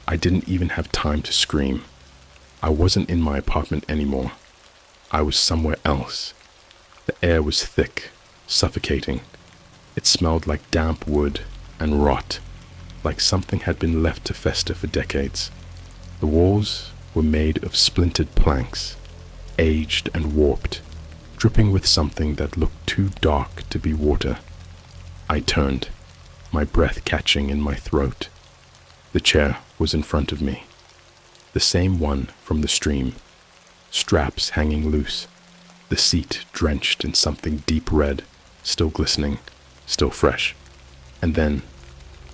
I didn't even have time to scream. I wasn't in my apartment anymore. I was somewhere else. The air was thick, suffocating. It smelled like damp wood and rot, like something had been left to fester for decades. The walls were made of splintered planks, aged and warped, dripping with something that looked too dark to be water. I turned, my breath catching in my throat. The chair was in front of me, the same one from the stream, straps hanging loose, the seat drenched in something deep red, still glistening, still fresh. And then,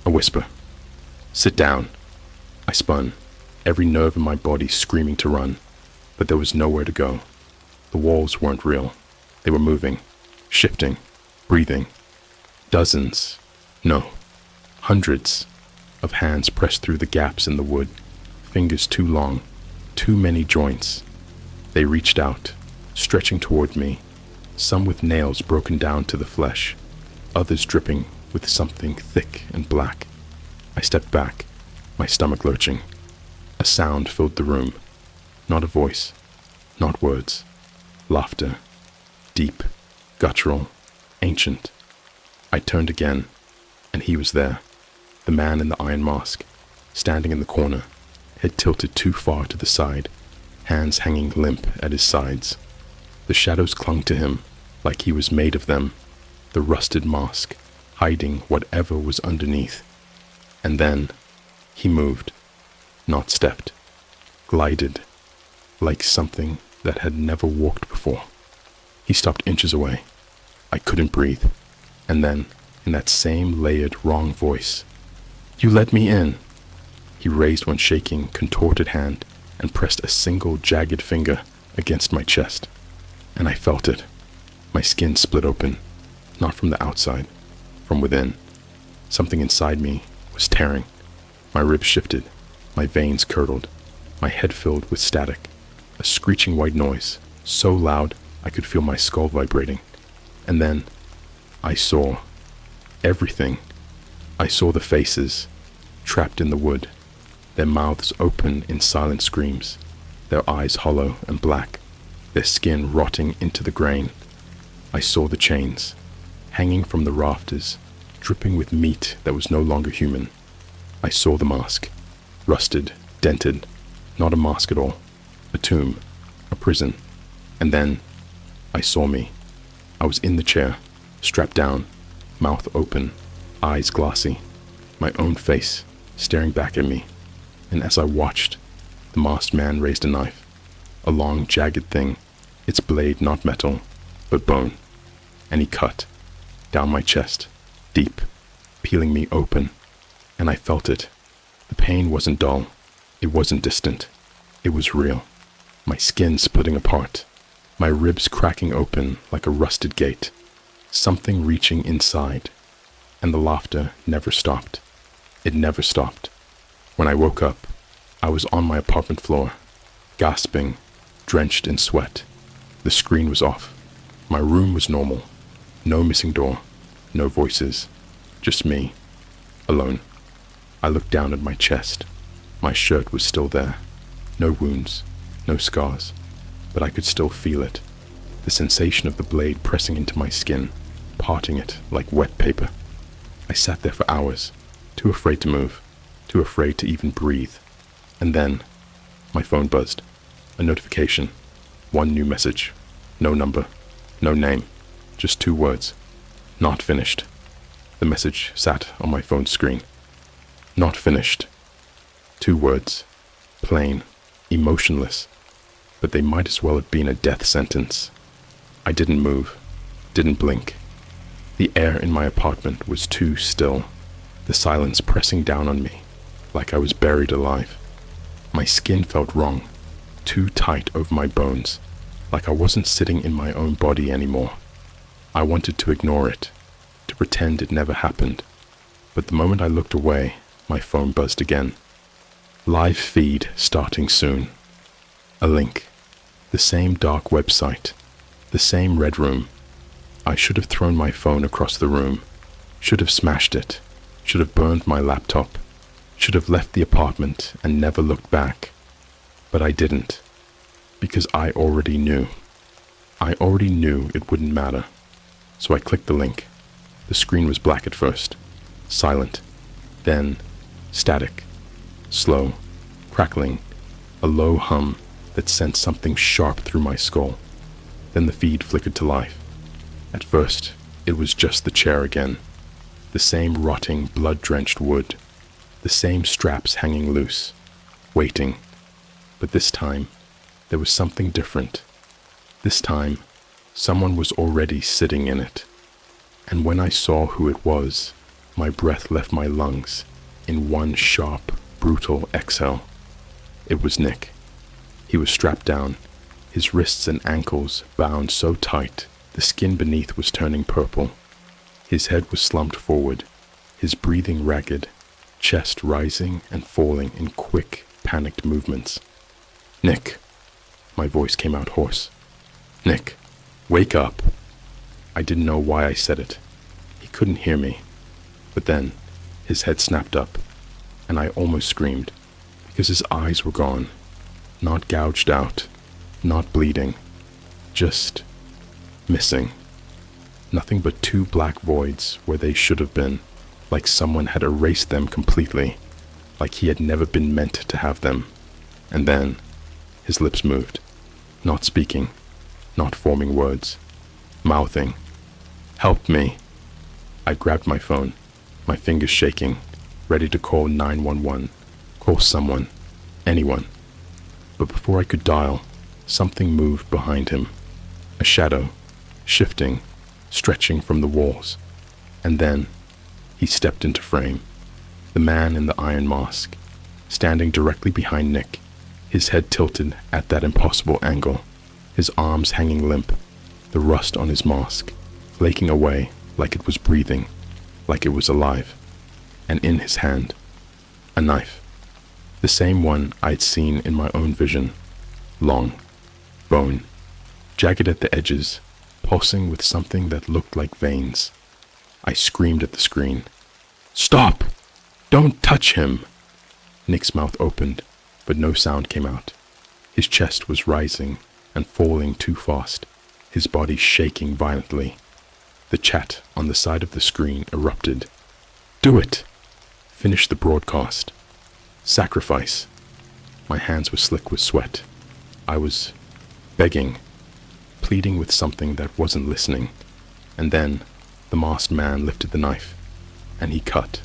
a whisper. "Sit down." I spun, every nerve in my body screaming to run, but there was nowhere to go. The walls weren't real. They were moving, shifting, breathing. Dozens, no, hundreds of hands pressed through the gaps in the wood, fingers too long, too many joints. They reached out, stretching toward me, some with nails broken down to the flesh, others dripping with something thick and black. I stepped back, my stomach lurching. A sound filled the room. Not a voice, not words. Laughter. Deep, guttural, ancient. I turned again, and he was there. The man in the iron mask, standing in the corner, head tilted too far to the side, hands hanging limp at his sides. The shadows clung to him like he was made of them, the rusted mask hiding whatever was underneath. And then he moved, not stepped, glided, like something that had never walked before. He stopped inches away. I couldn't breathe. And then, in that same layered, wrong voice, "You let me in." He raised one shaking, contorted hand and pressed a single jagged finger against my chest. And I felt it. My skin split open, not from the outside, from within. Something inside me was tearing. My ribs shifted, my veins curdled, my head filled with static, a screeching white noise, so loud I could feel my skull vibrating. And then I saw everything. I saw the faces, trapped in the wood, their mouths open in silent screams, their eyes hollow and black, their skin rotting into the grain. I saw the chains, hanging from the rafters, dripping with meat that was no longer human. I saw the mask, rusted, dented, not a mask at all, a tomb, a prison. And then I saw me. I was in the chair, strapped down, mouth open, eyes glassy, my own face staring back at me. And as I watched, the masked man raised a knife, a long, jagged thing, its blade not metal, but bone, and he cut down my chest, deep, peeling me open, and I felt it. The pain wasn't dull, it wasn't distant, it was real. My skin splitting apart, my ribs cracking open like a rusted gate, something reaching inside, and the laughter never stopped. It never stopped. When I woke up, I was on my apartment floor, gasping, drenched in sweat. The screen was off. My room was normal. No missing door, no voices, just me, alone. I looked down at my chest. My shirt was still there. No wounds, no scars, but I could still feel it. The sensation of the blade pressing into my skin, parting it like wet paper. I sat there for hours, too afraid to move, too afraid to even breathe. And then, my phone buzzed. A notification. One new message. No number. No name. Just 2 words. Not finished. The message sat on my phone screen. Not finished. 2 words. Plain. Emotionless. But they might as well have been a death sentence. I didn't move. Didn't blink. The air in my apartment was too still. The silence pressing down on me, like I was buried alive. My skin felt wrong. Too tight over my bones, like I wasn't sitting in my own body anymore. I wanted to ignore it, to pretend it never happened. But the moment I looked away, my phone buzzed again. Live feed starting soon. A link. The same dark website. The same red room. I should have thrown my phone across the room. Should have smashed it. Should have burned my laptop. Should have left the apartment and never looked back. But I didn't. Because I already knew. I already knew it wouldn't matter. So I clicked the link. The screen was black at first. Silent. Then static. Slow. Crackling. A low hum that sent something sharp through my skull. Then the feed flickered to life. At first, it was just the chair again. The same rotting, blood-drenched wood. The same straps hanging loose. Waiting. But this time, there was something different. This time, someone was already sitting in it. And when I saw who it was, my breath left my lungs in one sharp, brutal exhale. It was Nick. He was strapped down, his wrists and ankles bound so tight the skin beneath was turning purple. His head was slumped forward, his breathing ragged, chest rising and falling in quick, panicked movements. Nick! My voice came out hoarse. Nick, wake up! I didn't know why I said it. He couldn't hear me. But then, his head snapped up, and I almost screamed, because his eyes were gone. Not gouged out, not bleeding, just missing. Nothing but 2 black voids where they should have been, like someone had erased them completely, like he had never been meant to have them. And then, his lips moved, not speaking, not forming words, mouthing, "Help me!" I grabbed my phone, my fingers shaking, ready to call 911, call someone, anyone. But before I could dial, something moved behind him. A shadow, shifting, stretching from the walls. And then, he stepped into frame. The man in the iron mask, standing directly behind Nick, his head tilted at that impossible angle, his arms hanging limp, the rust on his mask, flaking away like it was breathing, like it was alive. And in his hand, a knife. The same one I'd seen in my own vision. Long, bone, jagged at the edges, pulsing with something that looked like veins. I screamed at the screen. "Stop! Don't touch him!" Nick's mouth opened, but no sound came out. His chest was rising and falling too fast, his body shaking violently. The chat on the side of the screen erupted. "Do it! Finish the broadcast. Sacrifice." My hands were slick with sweat. I was begging, pleading with something that wasn't listening. And then the masked man lifted the knife, and he cut,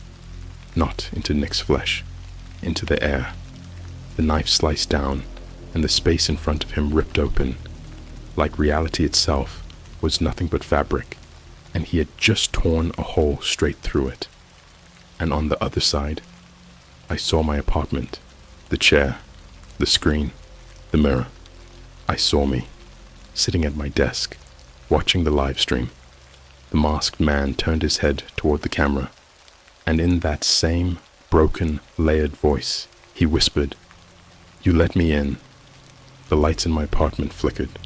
not into Nick's flesh, into the air. The knife sliced down, and the space in front of him ripped open, like reality itself was nothing but fabric, and he had just torn a hole straight through it. And on the other side, I saw my apartment, the chair, the screen, the mirror. I saw me, sitting at my desk, watching the live stream. The masked man turned his head toward the camera, and in that same broken, layered voice, he whispered, "You let me in." The lights in my apartment flickered.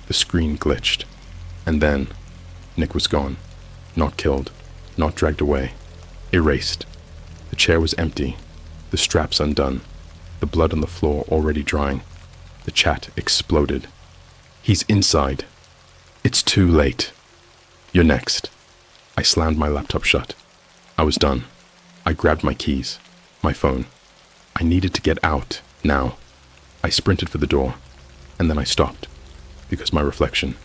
The screen glitched. And then, Nick was gone. Not killed. Not dragged away. Erased. The chair was empty. The straps undone. The blood on the floor already drying. The chat exploded. "He's inside. It's too late. You're next." I slammed my laptop shut. I was done. I grabbed my keys, my phone. I needed to get out, now. I sprinted for the door, and then I stopped, because my reflection,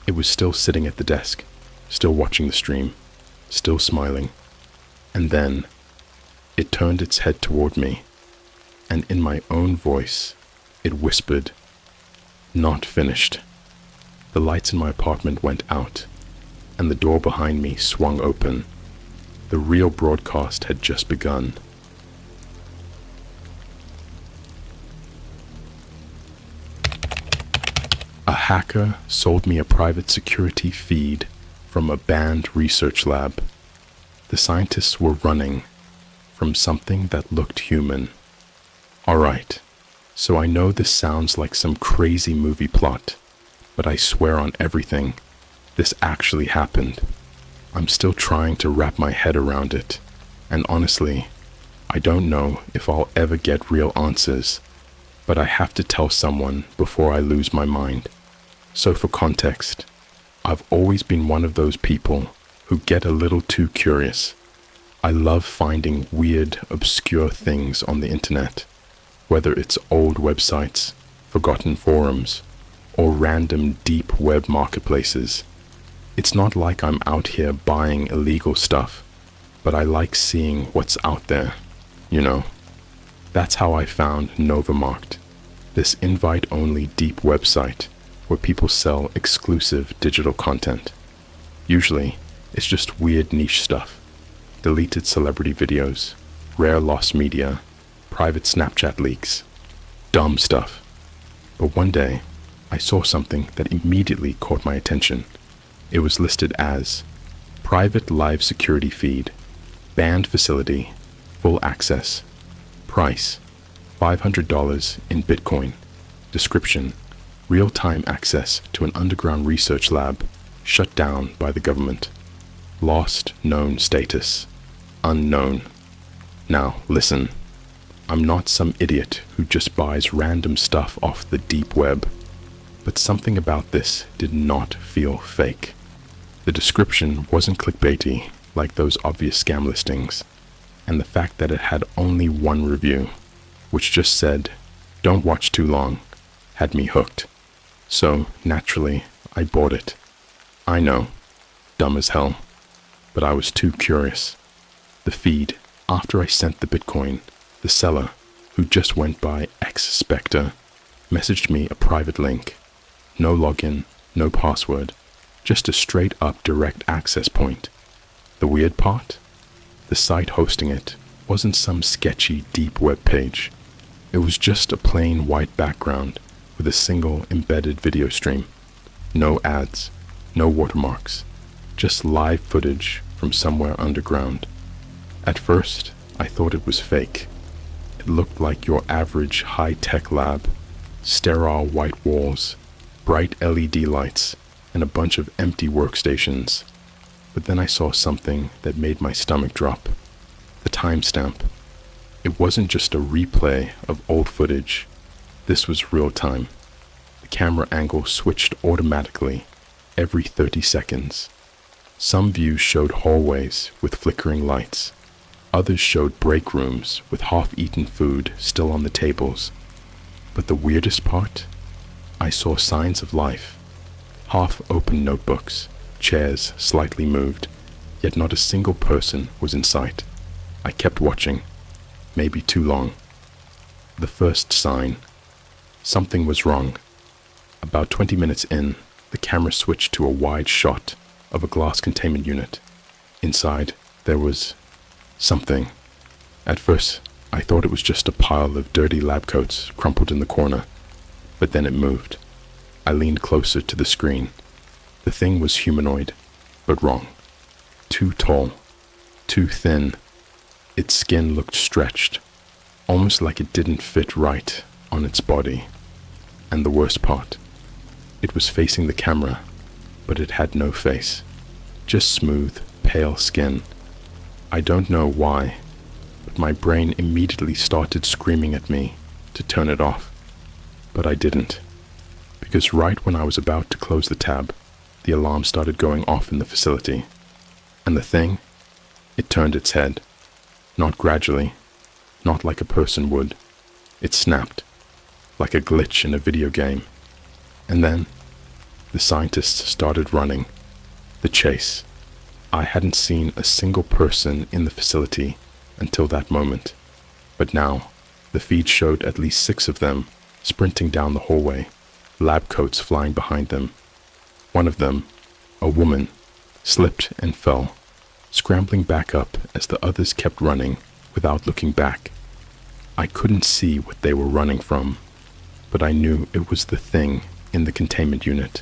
it was still sitting at the desk, still watching the stream, still smiling. And then, it turned its head toward me, and in my own voice, it whispered, "Not finished." The lights in my apartment went out, and the door behind me swung open. The real broadcast had just begun. A hacker sold me a private security feed from a banned research lab. The scientists were running from something that looked human. Alright, so I know this sounds like some crazy movie plot, but I swear on everything, this actually happened. I'm still trying to wrap my head around it, and honestly, I don't know if I'll ever get real answers, but I have to tell someone before I lose my mind. So for context, I've always been one of those people who get a little too curious. I love finding weird, obscure things on the internet, whether it's old websites, forgotten forums, or random deep web marketplaces. It's not like I'm out here buying illegal stuff, but I like seeing what's out there, you know. That's how I found Novamarkt, this invite-only deep website where people sell exclusive digital content. Usually, it's just weird niche stuff, deleted celebrity videos, rare lost media, private Snapchat leaks, dumb stuff. But one day, I saw something that immediately caught my attention. It was listed as private live security feed, banned facility, full access, price, $500 in Bitcoin, description, real-time access to an underground research lab, shut down by the government, lost known status, unknown. Now listen, I'm not some idiot who just buys random stuff off the deep web, but something about this did not feel fake. The description wasn't clickbaity like those obvious scam listings, and the fact that it had only one review, which just said, "Don't watch too long," had me hooked. So, naturally, I bought it. I know, dumb as hell, but I was too curious. The feed, after I sent the Bitcoin, the seller, who just went by X-Spectre, messaged me a private link. No login, no password, just a straight-up direct access point. The weird part? The site hosting it wasn't some sketchy deep web page. It was just a plain white background with a single embedded video stream. No ads, no watermarks, just live footage from somewhere underground. At first, I thought it was fake. It looked like your average high-tech lab, sterile white walls, bright LED lights, and a bunch of empty workstations. But then I saw something that made my stomach drop. The timestamp. It wasn't just a replay of old footage. This was real time. The camera angle switched automatically every 30 seconds. Some views showed hallways with flickering lights. Others showed break rooms with half-eaten food still on the tables. But the weirdest part? I saw signs of life. Half-open notebooks, chairs slightly moved, yet not a single person was in sight. I kept watching, maybe too long. The first sign. Something was wrong. About 20 minutes in, the camera switched to a wide shot of a glass containment unit. Inside, there was something. At first, I thought it was just a pile of dirty lab coats crumpled in the corner, but then it moved. I leaned closer to the screen. The thing was humanoid, but wrong. Too tall, too thin, Its skin looked stretched, almost like it didn't fit right on its body. And the worst part, it was facing the camera, but it had no face, just smooth, pale skin. I don't know why, but my brain immediately started screaming at me to turn it off. But I didn't, because right when I was about to close the tab, the alarm started going off in the facility. And the thing, it turned its head, not gradually, not like a person would. It snapped, like a glitch in a video game. And then, the scientists started running. The chase. I hadn't seen a single person in the facility until that moment. But now, the feed showed at least 6 of them sprinting down the hallway, lab coats flying behind them. One of them, a woman, slipped and fell, scrambling back up as the others kept running without looking back. I couldn't see what they were running from, but I knew it was the thing in the containment unit.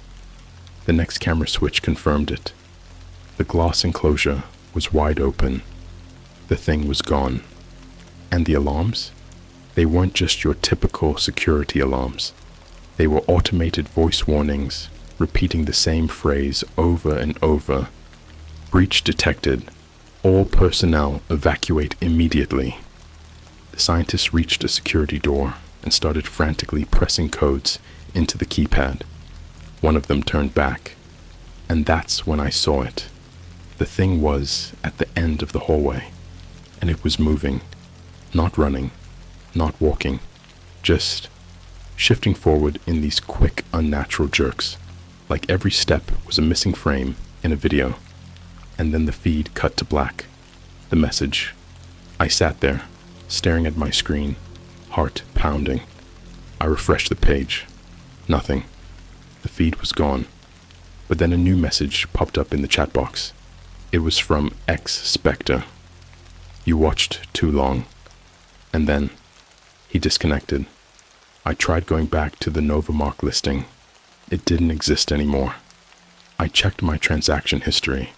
The next camera switch confirmed it. The glass enclosure was wide open. The thing was gone. And the alarms? They weren't just your typical security alarms. They were automated voice warnings, repeating the same phrase over and over. Breach detected. All personnel evacuate immediately. The scientists reached a security door and started frantically pressing codes into the keypad. One of them turned back, and that's when I saw it. The thing was at the end of the hallway, and it was moving, not running, not walking, just shifting forward in these quick, unnatural jerks, like every step was a missing frame in a video. And then the feed cut to black. The message. I sat there, staring at my screen, heart pounding. I refreshed the page. Nothing. The feed was gone. But then a new message popped up in the chat box. It was from X-Spectre. You watched too long. And then he disconnected. I tried going back to the Novamark listing. It didn't exist anymore. I checked my transaction history.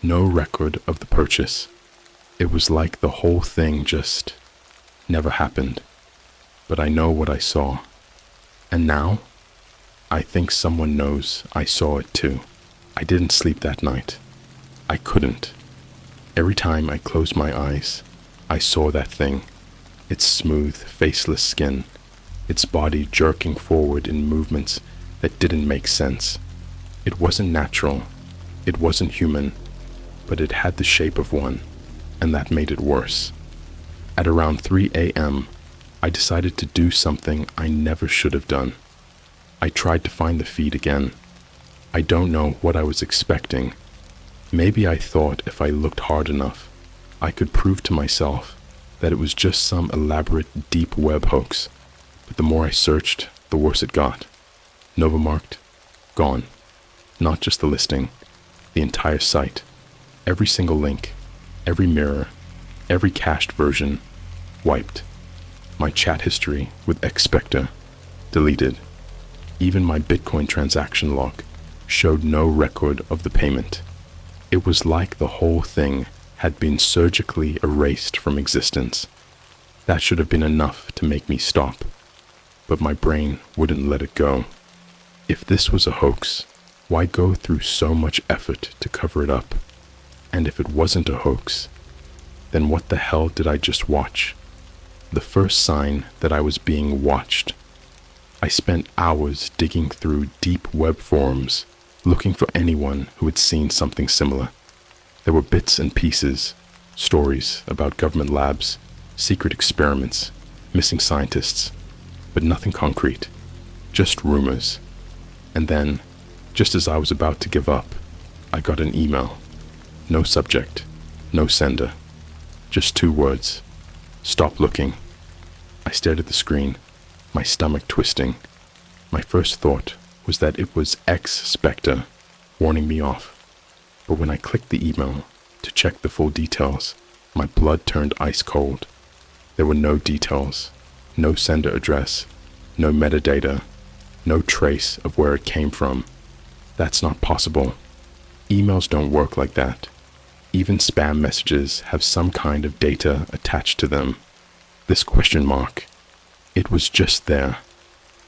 No record of the purchase. It was like the whole thing just never happened. But I know what I saw. And now, I think someone knows I saw it too. I didn't sleep that night. I couldn't. Every time I closed my eyes, I saw that thing. Its smooth, faceless skin. Its body jerking forward in movements that didn't make sense. It wasn't natural. It wasn't human. But it had the shape of one, and that made it worse. At around 3 a.m., I decided to do something I never should have done. I tried to find the feed again. I don't know what I was expecting. Maybe I thought if I looked hard enough, I could prove to myself that it was just some elaborate deep web hoax. But the more I searched, the worse it got. Novamarked, gone. Not just the listing, the entire site. Every single link, every mirror, every cached version, wiped. My chat history with X-Spectre, deleted. Even my Bitcoin transaction log showed no record of the payment. It was like the whole thing had been surgically erased from existence. That should have been enough to make me stop. But my brain wouldn't let it go. If this was a hoax, why go through so much effort to cover it up? And if it wasn't a hoax, then what the hell did I just watch? The first sign that I was being watched. I spent hours digging through deep web forums, looking for anyone who had seen something similar. There were bits and pieces, stories about government labs, secret experiments, missing scientists, but nothing concrete, just rumors. And then, just as I was about to give up, I got an email. No subject, no sender, just 2 words. Stop looking. I stared at the screen, my stomach twisting. My first thought was that it was X-Spectre warning me off. But when I clicked the email to check the full details, my blood turned ice cold. There were no details, no sender address, no metadata, no trace of where it came from. That's not possible. Emails don't work like that. Even spam messages have some kind of data attached to them. This question mark, it was just there,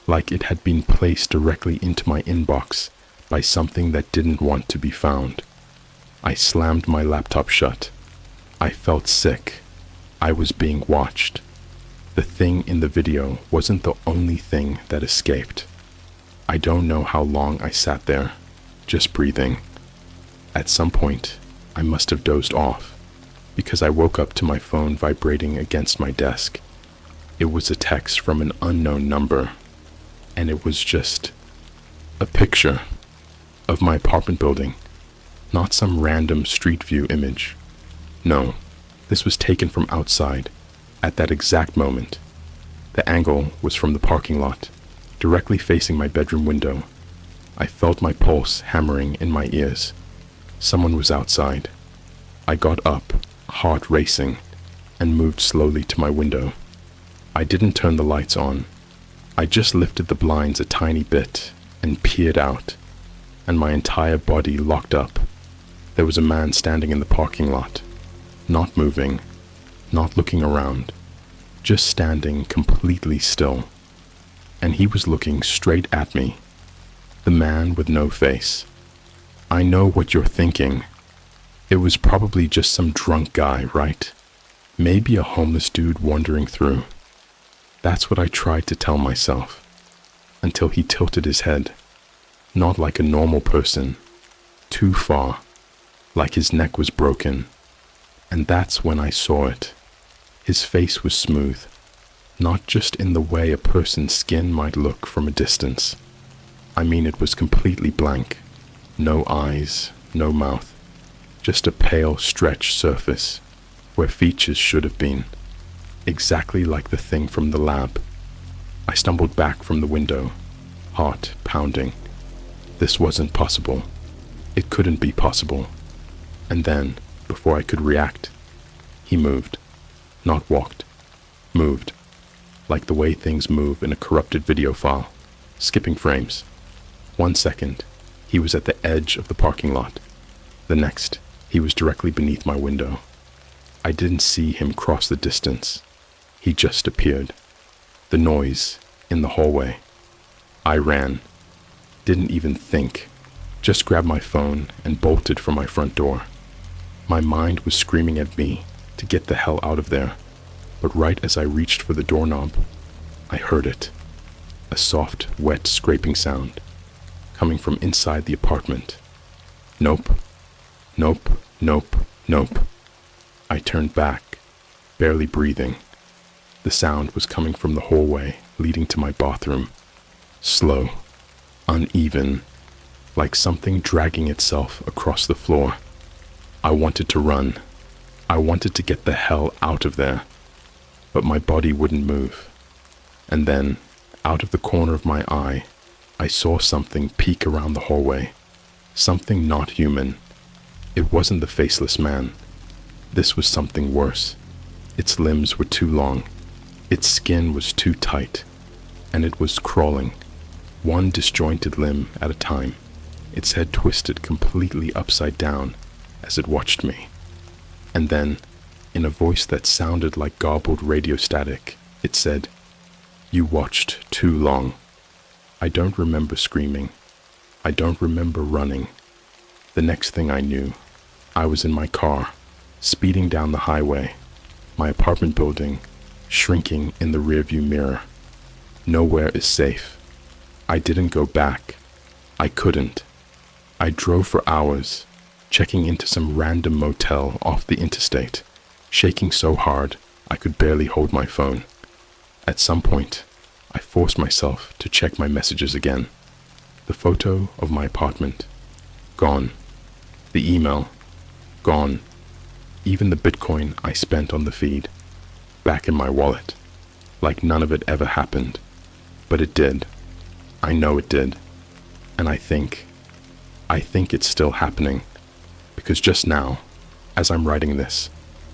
like it had been placed directly into my inbox by something that didn't want to be found. I slammed my laptop shut. I felt sick. I was being watched. The thing in the video wasn't the only thing that escaped. I don't know how long I sat there, just breathing. At some point, I must have dozed off, because I woke up to my phone vibrating against my desk. It was a text from an unknown number, and it was just a picture of my apartment building, not some random street view image. No, this was taken from outside, at that exact moment. The angle was from the parking lot, directly facing my bedroom window. I felt my pulse hammering in my ears. Someone was outside. I got up, heart racing, and moved slowly to my window. I didn't turn the lights on. I just lifted the blinds a tiny bit and peered out, and my entire body locked up. There was a man standing in the parking lot, not moving, not looking around, just standing completely still. And he was looking straight at me, the man with no face. I know what you're thinking. It was probably just some drunk guy, right? Maybe a homeless dude wandering through. That's what I tried to tell myself, until he tilted his head, not like a normal person, too far, like his neck was broken. And that's when I saw it. His face was smooth, not just in the way a person's skin might look from a distance. I mean, it was completely blank. No eyes, no mouth, just a pale, stretched surface where features should have been, exactly like the thing from the lab. I stumbled back from the window, heart pounding. This wasn't possible. It couldn't be possible. And then, before I could react, he moved. Not walked. Moved. Like the way things move in a corrupted video file, skipping frames. 1 second, he was at the edge of the parking lot. The next, he was directly beneath my window. I didn't see him cross the distance. He just appeared. The noise in the hallway. I ran. Didn't even think. Just grabbed my phone and bolted for my front door. My mind was screaming at me to get the hell out of there. But right as I reached for the doorknob, I heard it. A soft, wet scraping sound coming from inside the apartment. Nope. Nope. Nope. Nope. I turned back, barely breathing. The sound was coming from the hallway leading to my bathroom. Slow, uneven, like something dragging itself across the floor. I wanted to run. I wanted to get the hell out of there. But my body wouldn't move. And then, out of the corner of my eye, I saw something peek around the hallway. Something not human. It wasn't the faceless man. This was something worse. Its limbs were too long. Its skin was too tight. And it was crawling, one disjointed limb at a time, its head twisted completely upside down as it watched me. And then, in a voice that sounded like garbled radio static, it said, "You watched too long." I don't remember screaming. I don't remember running. The next thing I knew, I was in my car, speeding down the highway, my apartment building shrinking in the rearview mirror. Nowhere is safe. I didn't go back. I couldn't. I drove for hours, checking into some random motel off the interstate, shaking so hard I could barely hold my phone. At some point, I forced myself to check my messages again. The photo of my apartment, gone. The email, gone. Even the Bitcoin I spent on the feed, back in my wallet, like none of it ever happened. But it did. I know it did. And I think it's still happening, because just now, as I'm writing this,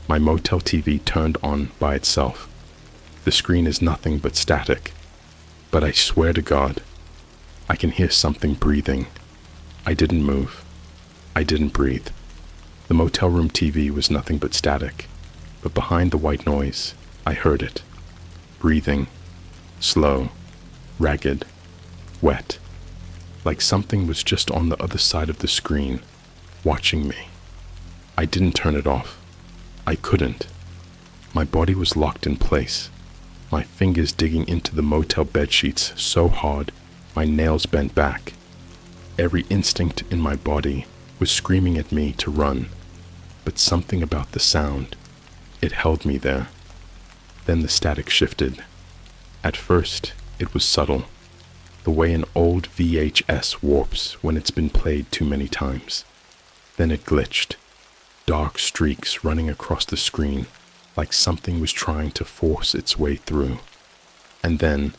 my motel TV turned on by itself. The screen is nothing but static, but I swear to God, I can hear something breathing. I didn't move. I didn't breathe. The motel room TV was nothing but static, but behind the white noise, I heard it. Breathing, slow, ragged, wet, like something was just on the other side of the screen, watching me. I didn't turn it off. I couldn't. My body was locked in place, my fingers digging into the motel bedsheets so hard my nails bent back. Every instinct in my body was screaming at me to run, but something about the sound, it held me there. Then the static shifted. At first, it was subtle, the way an old VHS warps when it's been played too many times. Then it glitched, dark streaks running across the screen like something was trying to force its way through. And then,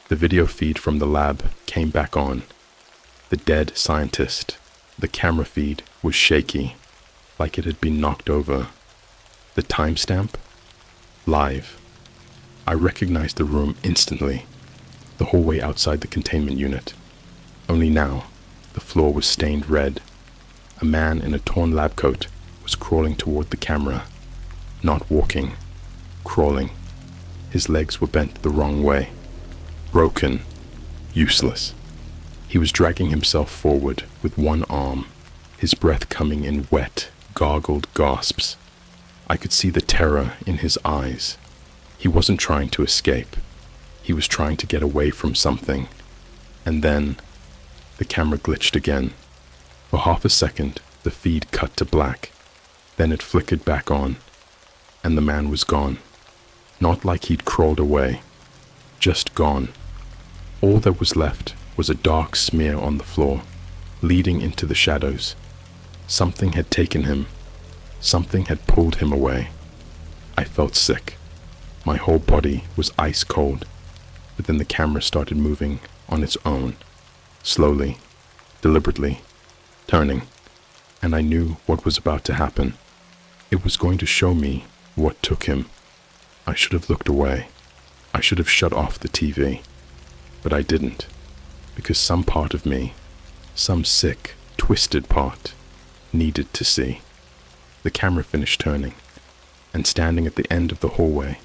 the video feed from the lab came back on. The dead scientist, the camera feed was shaky, like it had been knocked over. The timestamp? Live. I recognized the room instantly, the hallway outside the containment unit. Only now, the floor was stained red. A man in a torn lab coat was crawling toward the camera. Not walking, crawling. His legs were bent the wrong way. Broken, useless. He was dragging himself forward with one arm, his breath coming in wet, gargled gasps. I could see the terror in his eyes. He wasn't trying to escape. He was trying to get away from something. And then, the camera glitched again. For half a second, the feed cut to black. Then it flickered back on, and the man was gone. Not like he'd crawled away, just gone. All that was left was a dark smear on the floor, leading into the shadows. Something had taken him. Something had pulled him away. I felt sick. My whole body was ice cold. But then the camera started moving on its own, slowly, deliberately, turning, and I knew what was about to happen. It was going to show me what took him. I should have looked away. I should have shut off the TV. But I didn't, because some part of me, some sick, twisted part, needed to see. The camera finished turning, and standing at the end of the hallway,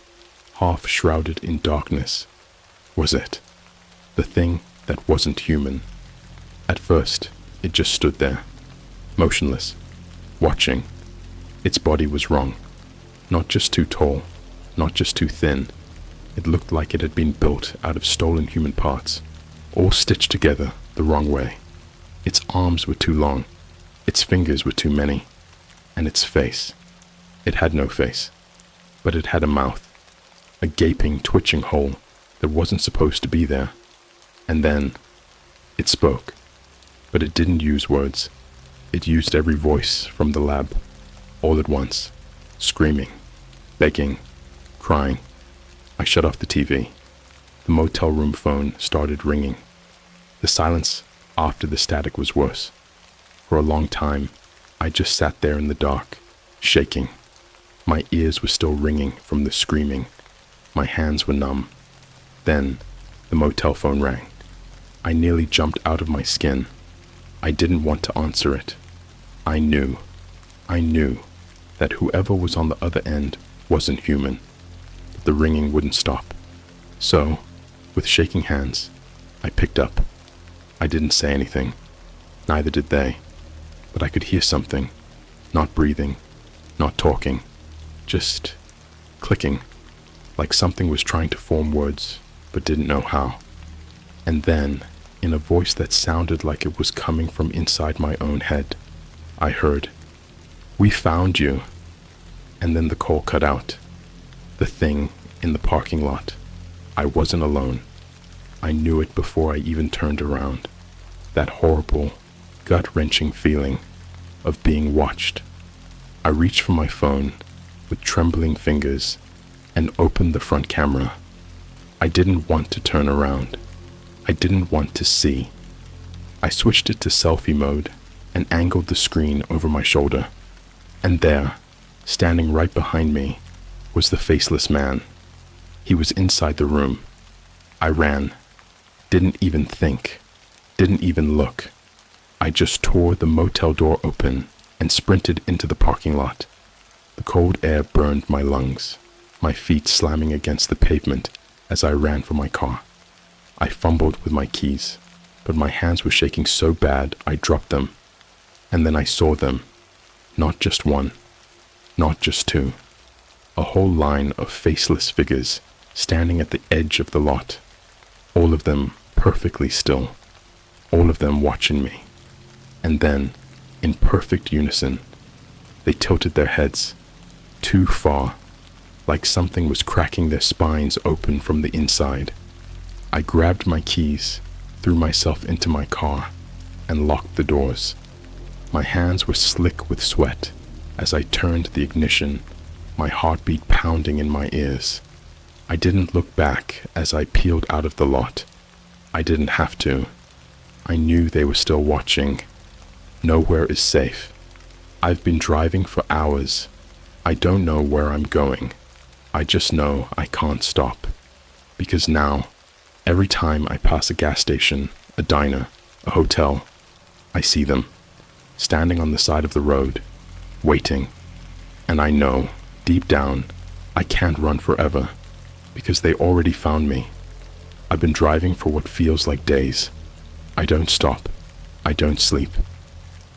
half shrouded in darkness, was it. The thing that wasn't human. At first, it just stood there, motionless, watching. Its body was wrong. Not just too tall, not just too thin. It looked like it had been built out of stolen human parts, all stitched together the wrong way. Its arms were too long, its fingers were too many, and its face. It had no face, but it had a mouth, a gaping, twitching hole that wasn't supposed to be there. And then, it spoke, but it didn't use words. It used every voice from the lab, all at once, screaming, begging, crying. I shut off the TV. The motel room phone started ringing. The silence after the static was worse. For a long time, I just sat there in the dark, shaking. My ears were still ringing from the screaming. My hands were numb. Then, the motel phone rang. I nearly jumped out of my skin. I didn't want to answer it. I knew that whoever was on the other end wasn't human. But the ringing wouldn't stop. So, with shaking hands, I picked up. I didn't say anything. Neither did they. But I could hear something. Not breathing, not talking, just clicking, like something was trying to form words, but didn't know how. And then, in a voice that sounded like it was coming from inside my own head, I heard, "We found you." And then the call cut out. The thing in the parking lot. I wasn't alone. I knew it before I even turned around. That horrible, gut-wrenching feeling of being watched. I reached for my phone with trembling fingers and opened the front camera. I didn't want to turn around. I didn't want to see. I switched it to selfie mode and angled the screen over my shoulder. And there, standing right behind me, was the faceless man. He was inside the room. I ran. Didn't even think. Didn't even look. I just tore the motel door open and sprinted into the parking lot. The cold air burned my lungs, my feet slamming against the pavement as I ran for my car. I fumbled with my keys, but my hands were shaking so bad I dropped them. And then I saw them. Not just one, not just two. A whole line of faceless figures standing at the edge of the lot. All of them perfectly still. All of them watching me. And then, in perfect unison, they tilted their heads too far, like something was cracking their spines open from the inside. I grabbed my keys, threw myself into my car, and locked the doors. My hands were slick with sweat as I turned the ignition, my heartbeat pounding in my ears. I didn't look back as I peeled out of the lot. I didn't have to. I knew they were still watching. Nowhere is safe. I've been driving for hours. I don't know where I'm going. I just know I can't stop. Because now, every time I pass a gas station, a diner, a hotel, I see them, standing on the side of the road, waiting. And I know, deep down, I can't run forever, because they already found me. I've been driving for what feels like days. I don't stop. I don't sleep.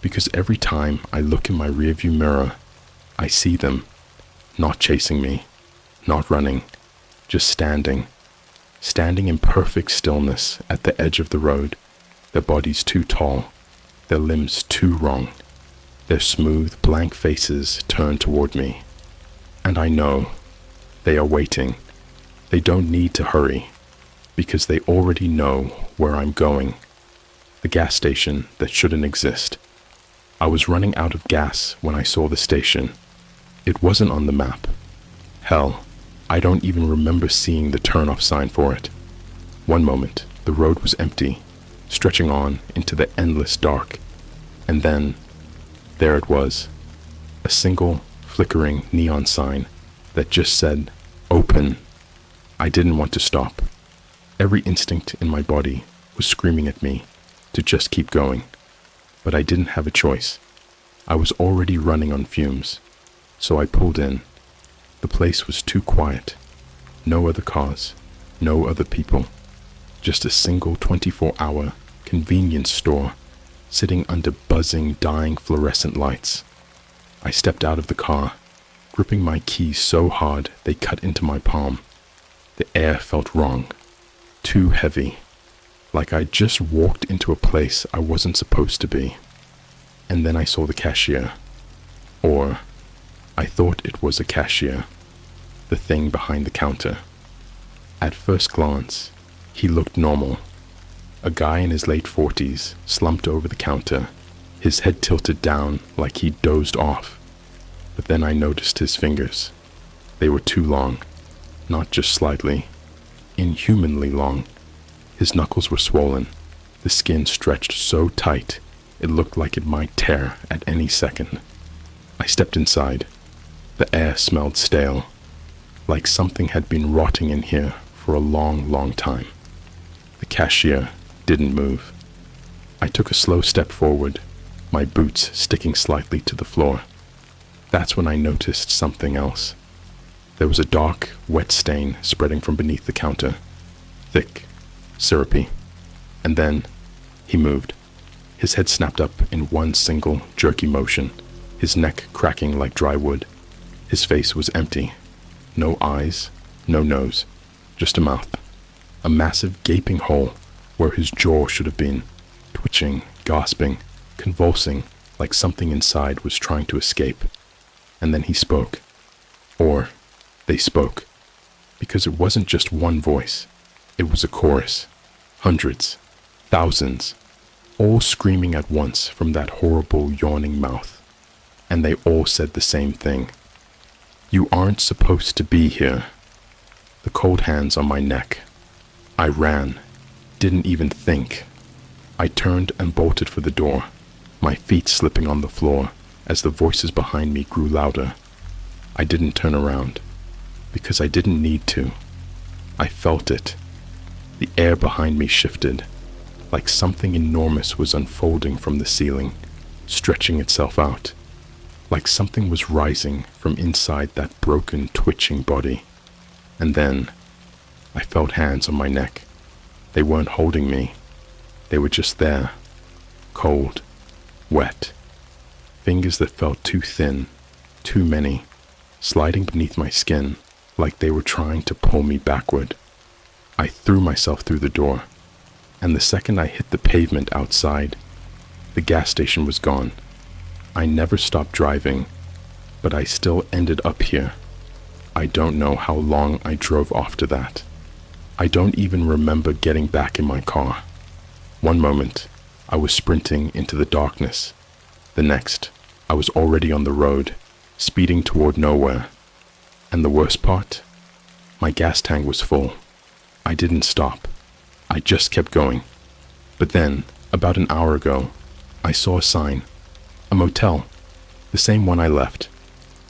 Because every time I look in my rearview mirror, I see them, not chasing me, not running, just standing in perfect stillness at the edge of the road, their bodies too tall, their limbs too wrong, their smooth, blank faces turned toward me. And I know they are waiting. They don't need to hurry, because they already know where I'm going. The gas station that shouldn't exist. I was running out of gas when I saw the station. It wasn't on the map. Hell, I don't even remember seeing the turn-off sign for it. One moment, the road was empty, stretching on into the endless dark. And then, there it was, a single, flickering neon sign that just said, "Open." I didn't want to stop. Every instinct in my body was screaming at me to just keep going. But I didn't have a choice. I was already running on fumes, so I pulled in. The place was too quiet. No other cars, no other people. Just a single 24-hour convenience store sitting under buzzing, dying fluorescent lights. I stepped out of the car, gripping my keys so hard they cut into my palm. The air felt wrong, too heavy, like I just walked into a place I wasn't supposed to be. And then I saw the cashier. Or, I thought it was a cashier. The thing behind the counter. At first glance, he looked normal. A guy in his late 40s, slumped over the counter, his head tilted down like he'd dozed off. But then I noticed his fingers. They were too long, not just slightly, inhumanly long. His knuckles were swollen, the skin stretched so tight it looked like it might tear at any second. I stepped inside. The air smelled stale, like something had been rotting in here for a long, long time. The cashier didn't move. I took a slow step forward, my boots sticking slightly to the floor. That's when I noticed something else. There was a dark, wet stain spreading from beneath the counter, thick, syrupy. And then he moved. His head snapped up in one single, jerky motion, his neck cracking like dry wood. His face was empty. No eyes, no nose, just a mouth. A massive gaping hole where his jaw should have been, twitching, gasping, convulsing like something inside was trying to escape. And then he spoke. Or they spoke. Because it wasn't just one voice. It was a chorus. Hundreds, thousands, all screaming at once from that horrible yawning mouth. And they all said the same thing. "You aren't supposed to be here." The cold hands on my neck. I ran, didn't even think. I turned and bolted for the door, my feet slipping on the floor as the voices behind me grew louder. I didn't turn around, because I didn't need to. I felt it. The air behind me shifted, like something enormous was unfolding from the ceiling, stretching itself out, like something was rising from inside that broken, twitching body. And then I felt hands on my neck. They weren't holding me. They were just there, cold, wet. Fingers that felt too thin, too many, sliding beneath my skin like they were trying to pull me backward. I threw myself through the door, and the second I hit the pavement outside, the gas station was gone. I never stopped driving, but I still ended up here. I don't know how long I drove after that. I don't even remember getting back in my car. One moment, I was sprinting into the darkness. The next, I was already on the road, speeding toward nowhere. And the worst part? My gas tank was full. I didn't stop. I just kept going. But then, about an hour ago, I saw a sign. A motel. The same one I left.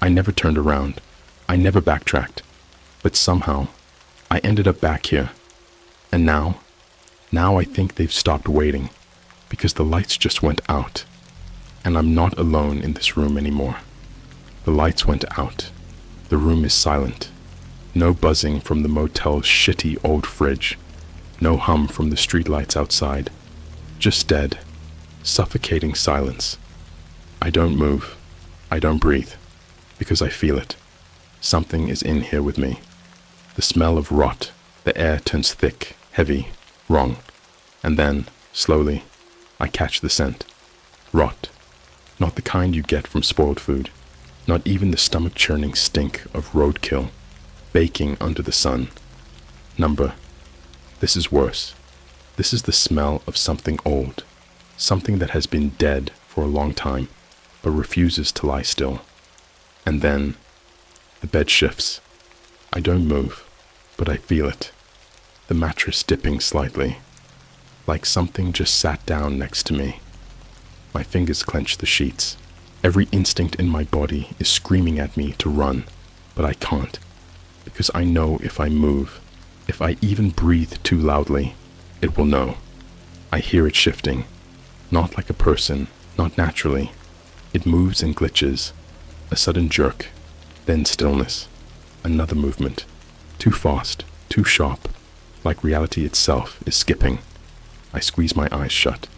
I never turned around. I never backtracked. But somehow, I ended up back here. And now I think they've stopped waiting, because the lights just went out. And I'm not alone in this room anymore. The lights went out. The room is silent. No buzzing from the motel's shitty old fridge. No hum from the streetlights outside. Just dead, suffocating silence. I don't move. I don't breathe, because I feel it. Something is in here with me. The smell of rot. The air turns thick, heavy, wrong. And then, slowly, I catch the scent. Rot. Not the kind you get from spoiled food. Not even the stomach-churning stink of roadkill, baking under the sun. This is worse. This is the smell of something old. Something that has been dead for a long time, but refuses to lie still. And then, the bed shifts. I don't move, but I feel it. The mattress dipping slightly, like something just sat down next to me. My fingers clench the sheets. Every instinct in my body is screaming at me to run, but I can't, because I know if I move, if I even breathe too loudly, it will know. I hear it shifting, not like a person, not naturally. It moves and glitches, a sudden jerk, then stillness, another movement, too fast, too sharp, like reality itself is skipping. I squeeze my eyes shut.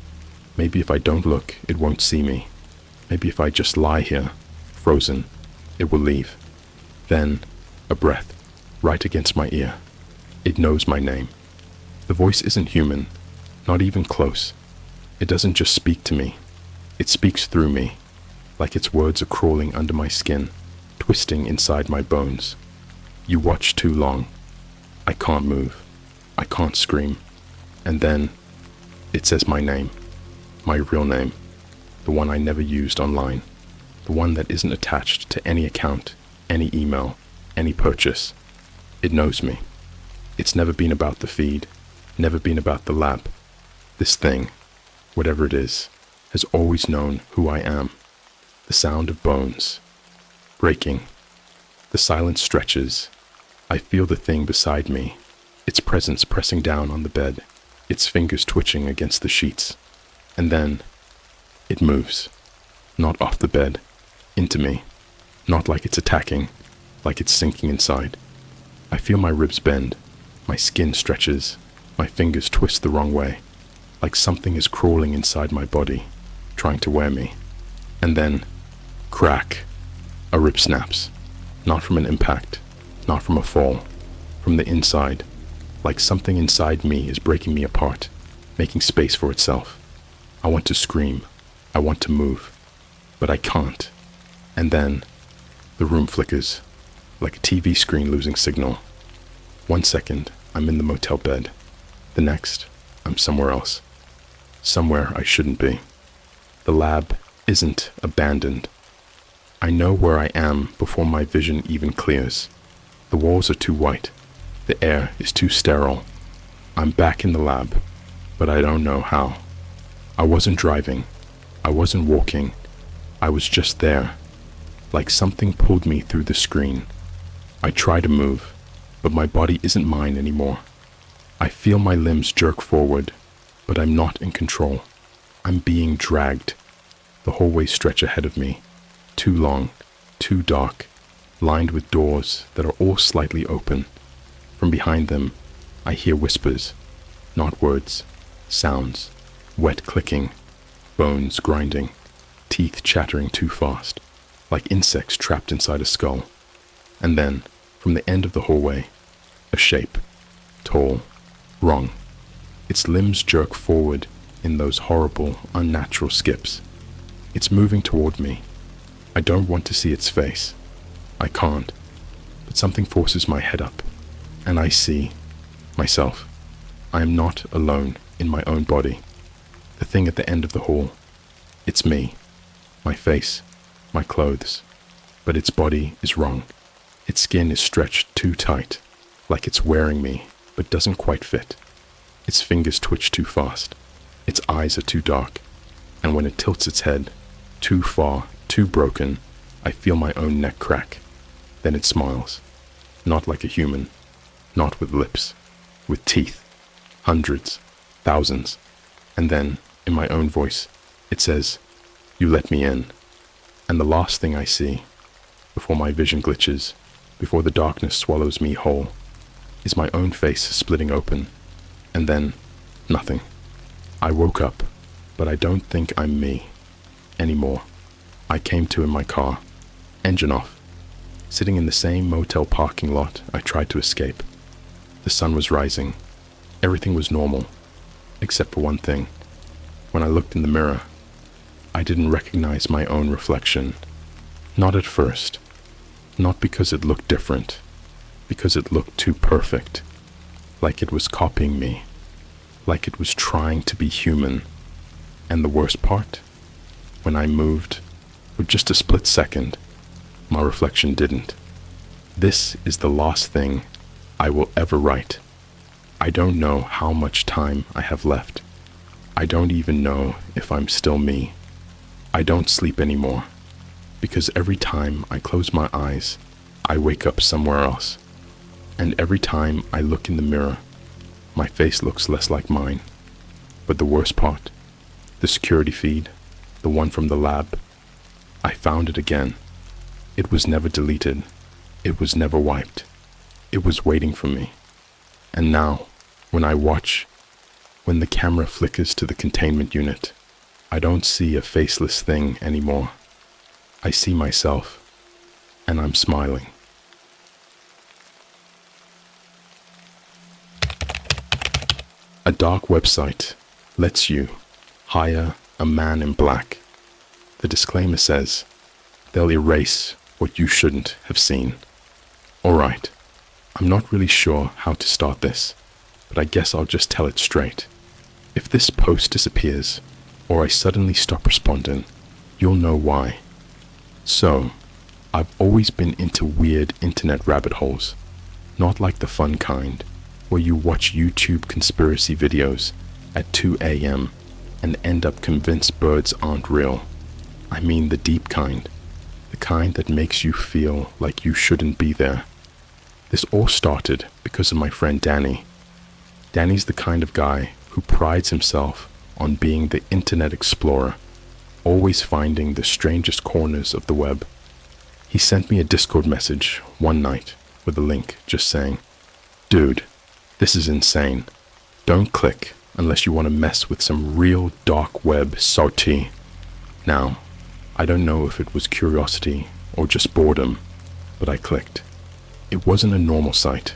Maybe if I don't look, it won't see me. Maybe if I just lie here, frozen, it will leave. Then, a breath, right against my ear. It knows my name. The voice isn't human, not even close. It doesn't just speak to me. It speaks through me, like its words are crawling under my skin, twisting inside my bones. You watch too long. I can't move. I can't scream. And then, it says my name. My real name. The one I never used online. The one that isn't attached to any account, any email, any purchase. It knows me. It's never been about the feed, never been about the lab. This thing, whatever it is, has always known who I am. The sound of bones. Breaking. The silence stretches. I feel the thing beside me, its presence pressing down on the bed, its fingers twitching against the sheets. And then, it moves. Not off the bed, into me. Not like it's attacking, like it's sinking inside. I feel my ribs bend, my skin stretches, my fingers twist the wrong way, like something is crawling inside my body, trying to wear me. And then, crack. A rib snaps. Not from an impact, not from a fall, from the inside, like something inside me is breaking me apart, making space for itself. I want to scream. I want to move, but I can't. And then, the room flickers, like a TV screen losing signal. 1 second, I'm in the motel bed. The next, I'm somewhere else. Somewhere I shouldn't be. The lab isn't abandoned. I know where I am before my vision even clears. The walls are too white. The air is too sterile. I'm back in the lab, but I don't know how. I wasn't driving. I wasn't walking. I was just there, like something pulled me through the screen. I try to move, but my body isn't mine anymore. I feel my limbs jerk forward, but I'm not in control. I'm being dragged. The hallways stretch ahead of me, too long, too dark, lined with doors that are all slightly open. From behind them, I hear whispers, not words, sounds, wet clicking, bones grinding, teeth chattering too fast, like insects trapped inside a skull. And then, from the end of the hallway, a shape, tall, wrong. Its limbs jerk forward in those horrible, unnatural skips. It's moving toward me. I don't want to see its face. I can't. But something forces my head up, and I see myself. I am not alone in my own body. The thing at the end of the hall. It's me. My face. My clothes. But its body is wrong. Its skin is stretched too tight, like it's wearing me, but doesn't quite fit. Its fingers twitch too fast. Its eyes are too dark. And when it tilts its head, too far, too broken, I feel my own neck crack. Then it smiles. Not like a human. Not with lips. With teeth. Hundreds. Thousands. And then, in my own voice, it says, "You let me in." And the last thing I see, before my vision glitches, before the darkness swallows me whole, is my own face splitting open. And then, nothing. I woke up, but I don't think I'm me anymore. I came to in my car, engine off, sitting in the same motel parking lot I tried to escape. The sun was rising. Everything was normal, except for one thing. When I looked in the mirror, I didn't recognize my own reflection. Not at first. Not because it looked different. Because it looked too perfect. Like it was copying me. Like it was trying to be human. And the worst part? When I moved, for just a split second, my reflection didn't. This is the last thing I will ever write. I don't know how much time I have left. I don't even know if I'm still me. I don't sleep anymore, because every time I close my eyes, I wake up somewhere else. And every time I look in the mirror, my face looks less like mine. But the worst part, the security feed, the one from the lab, I found it again. It was never deleted. It was never wiped. It was waiting for me. And now, when I watch, when the camera flickers to the containment unit, I don't see a faceless thing anymore. I see myself, and I'm smiling. A dark website lets you hire a man in black. The disclaimer says they'll erase what you shouldn't have seen. Alright, I'm not really sure how to start this, but I guess I'll just tell it straight. If this post disappears, or I suddenly stop responding, you'll know why. So, I've always been into weird internet rabbit holes, not like the fun kind, where you watch YouTube conspiracy videos at 2 a.m. and end up convinced birds aren't real. I mean the deep kind, the kind that makes you feel like you shouldn't be there. This all started because of my friend Danny. Danny's the kind of guy who prides himself on being the internet explorer, always finding the strangest corners of the web. He sent me a Discord message one night with a link just saying, "Dude, this is insane. Don't click unless you want to mess with some real dark web sortie." Now, I don't know if it was curiosity or just boredom, but I clicked. It wasn't a normal site.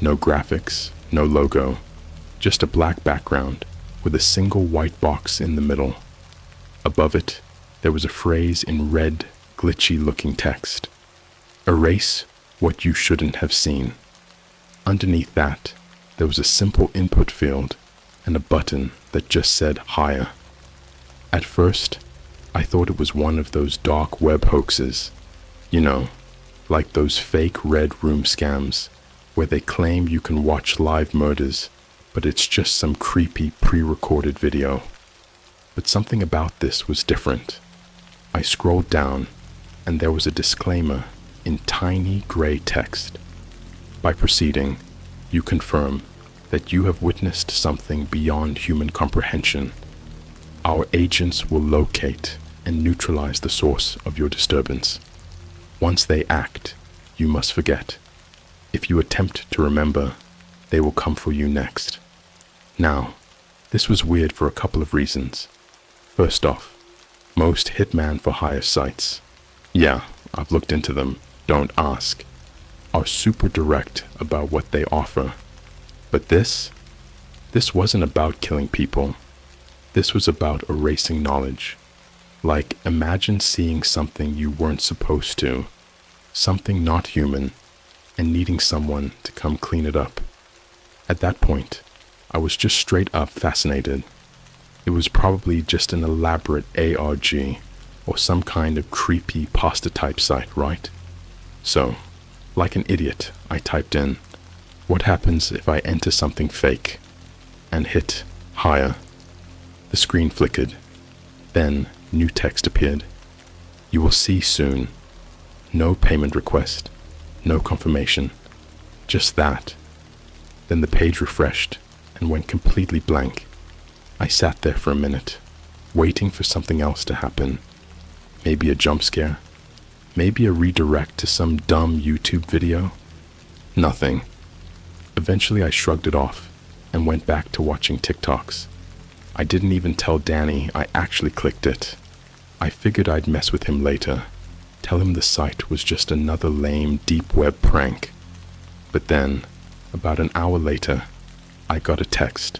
No graphics, no logo, just a black background with a single white box in the middle. Above it, there was a phrase in red, glitchy-looking text. "Erase what you shouldn't have seen." Underneath that, there was a simple input field and a button that just said hire. At first, I thought it was one of those dark web hoaxes. You know, like those fake red room scams where they claim you can watch live murders, but it's just some creepy pre-recorded video. But something about this was different. I scrolled down, and there was a disclaimer in tiny gray text. By proceeding, you confirm that you have witnessed something beyond human comprehension. Our agents will locate and neutralize the source of your disturbance. Once they act, you must forget. If you attempt to remember, they will come for you next. Now, this was weird for a couple of reasons. First off, most hitman for hire sites, yeah, I've looked into them, don't ask, are super direct about what they offer. But this wasn't about killing people. This was about erasing knowledge. Like, imagine seeing something you weren't supposed to, something not human, and needing someone to come clean it up. At that point, I was just straight up fascinated. It was probably just an elaborate ARG or some kind of Creepypasta type site, right? So, like an idiot, I typed in, "What happens if I enter something fake?" and hit hire. The screen flickered. Then new text appeared. "You will see soon. No payment request. No confirmation. Just that." Then the page refreshed and went completely blank. I sat there for a minute, waiting for something else to happen. Maybe a jump scare. Maybe a redirect to some dumb YouTube video. Nothing. Eventually I shrugged it off and went back to watching TikToks. I didn't even tell Danny I actually clicked it. I figured I'd mess with him later, tell him the site was just another lame deep web prank. But then, about an hour later, I got a text.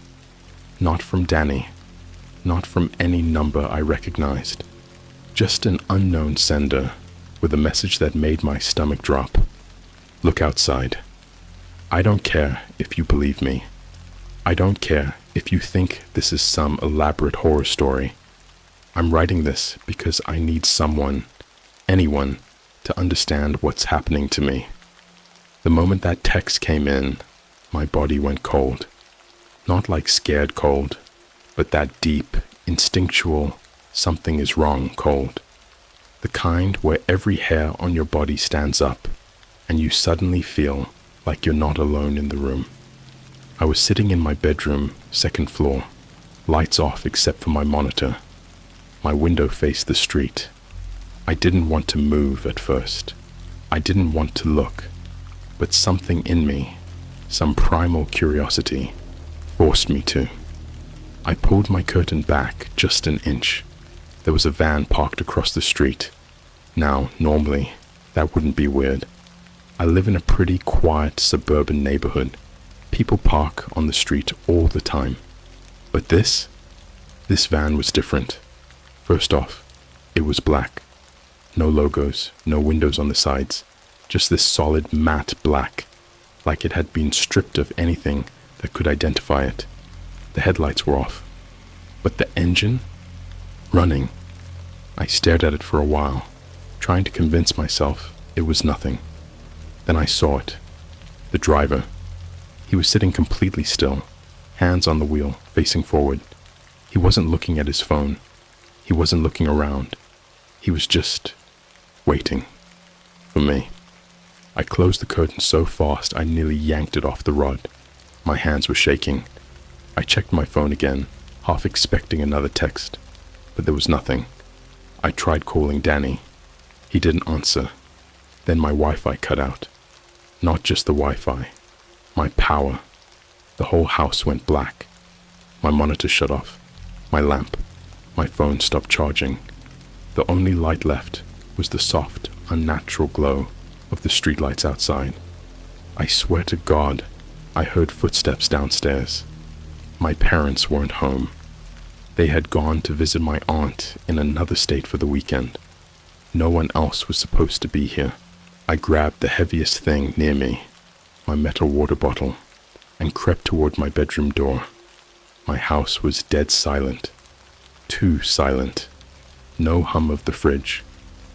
Not from Danny, not from any number I recognized. Just an unknown sender with a message that made my stomach drop. "Look outside. I don't care if you believe me. I don't care if you think this is some elaborate horror story. I'm writing this because I need someone, anyone, to understand what's happening to me." The moment that text came in, my body went cold. Not like scared cold, but that deep, instinctual, something is wrong cold. The kind where every hair on your body stands up, and you suddenly feel like you're not alone in the room. I was sitting in my bedroom, second floor, lights off except for my monitor. My window faced the street. I didn't want to move at first. I didn't want to look. But something in me, some primal curiosity, forced me to. I pulled my curtain back just an inch. There was a van parked across the street. Now, normally, that wouldn't be weird. I live in a pretty quiet suburban neighborhood. People park on the street all the time. But this van was different. First off, it was black. No logos, no windows on the sides. Just this solid matte black, like it had been stripped of anything that could identify it. The headlights were off. But the engine? Running. I stared at it for a while, trying to convince myself it was nothing. Then I saw it. The driver. He was sitting completely still, hands on the wheel, facing forward. He wasn't looking at his phone. He wasn't looking around. He was just waiting for me. I closed the curtain so fast I nearly yanked it off the rod. My hands were shaking. I checked my phone again, half expecting another text, but there was nothing. I tried calling Danny. He didn't answer. Then my Wi-Fi cut out. Not just the Wi-Fi. My power. The whole house went black. My monitor shut off. My lamp. My phone stopped charging. The only light left was the soft, unnatural glow of the streetlights outside. I swear to God, I heard footsteps downstairs. My parents weren't home. They had gone to visit my aunt in another state for the weekend. No one else was supposed to be here. I grabbed the heaviest thing near me, my metal water bottle, and crept toward my bedroom door. My house was dead silent. Too silent. No hum of the fridge.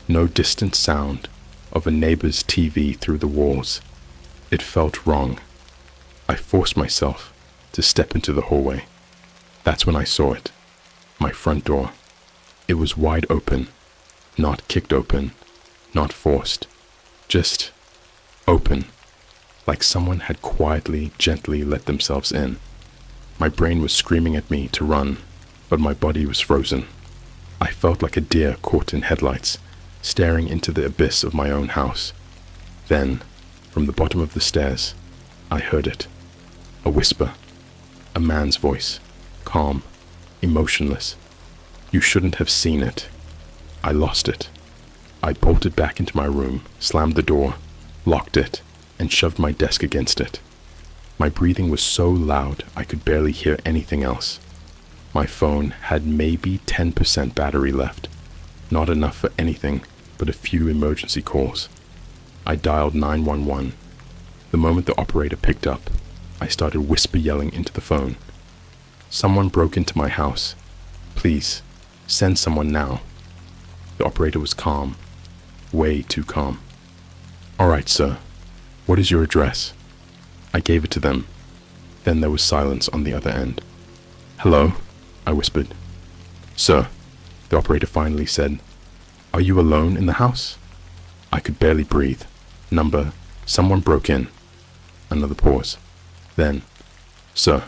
No distant sound of a neighbor's TV through the walls. It felt wrong. I forced myself to step into the hallway. That's when I saw it. My front door. It was wide open. Not kicked open. Not forced. Just open. Like someone had quietly, gently let themselves in. My brain was screaming at me to run, but my body was frozen. I felt like a deer caught in headlights, staring into the abyss of my own house. Then, from the bottom of the stairs, I heard it. A whisper. A man's voice. Calm. Emotionless. You shouldn't have seen it. I lost it. I bolted back into my room, slammed the door, locked it, and shoved my desk against it. My breathing was so loud I could barely hear anything else. My phone had maybe 10% battery left, not enough for anything but a few emergency calls. I dialed 911. The moment the operator picked up, I started whisper yelling into the phone. Someone broke into my house. Please, send someone now. The operator was calm. Way too calm. All right, sir. What is your address? I gave it to them. Then there was silence on the other end. Hello, I whispered. Sir, the operator finally said, are you alone in the house? I could barely breathe. Number, someone broke in. Another pause. Then, sir,